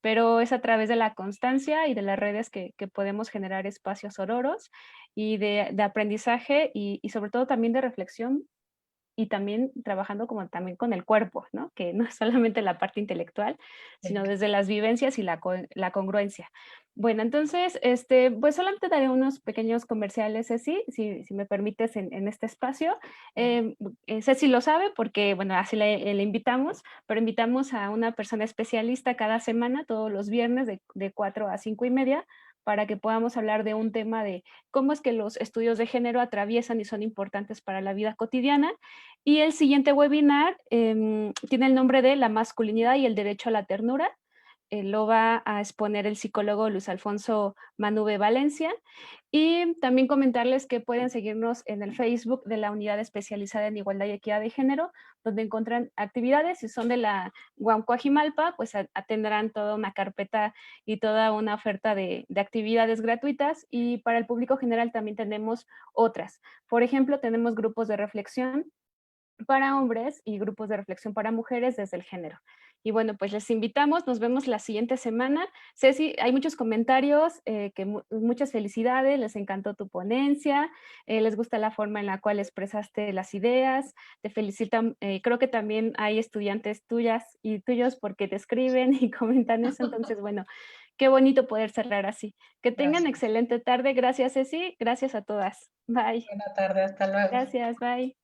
pero es a través de la constancia y de las redes que podemos generar espacios ororos y de aprendizaje y sobre todo también de reflexión y también trabajando como también con el cuerpo, ¿no? Que no es solamente la parte intelectual, sino desde las vivencias y la congruencia. Bueno, entonces, pues solamente daré unos pequeños comerciales, Ceci, si me permites en este espacio. Ceci lo sabe porque, bueno, así le invitamos, pero invitamos a una persona especialista cada semana, todos los viernes de 4 a 5:30, para que podamos hablar de un tema de cómo es que los estudios de género atraviesan y son importantes para la vida cotidiana. Y el siguiente webinar tiene el nombre de La masculinidad y el derecho a la ternura. Lo va a exponer el psicólogo Luis Alfonso Manube Valencia. Y también comentarles que pueden seguirnos en el Facebook de la Unidad Especializada en Igualdad y Equidad de Género, donde encuentran actividades. Si son de la UAM Coajimalpa, pues tendrán toda una carpeta y toda una oferta de actividades gratuitas. Y para el público general también tenemos otras. Por ejemplo, tenemos grupos de reflexión para hombres y grupos de reflexión para mujeres desde el género. Y bueno, pues les invitamos, nos vemos la siguiente semana. Ceci, hay muchos comentarios, muchas felicidades, les encantó tu ponencia, les gusta la forma en la cual expresaste las ideas, te felicitan, creo que también hay estudiantes tuyas y tuyos porque te escriben y comentan eso, entonces bueno, qué bonito poder cerrar así. Que tengan Gracias. excelente tarde, gracias Ceci, gracias a todas. Bye. Buena tarde, hasta luego. Gracias, bye.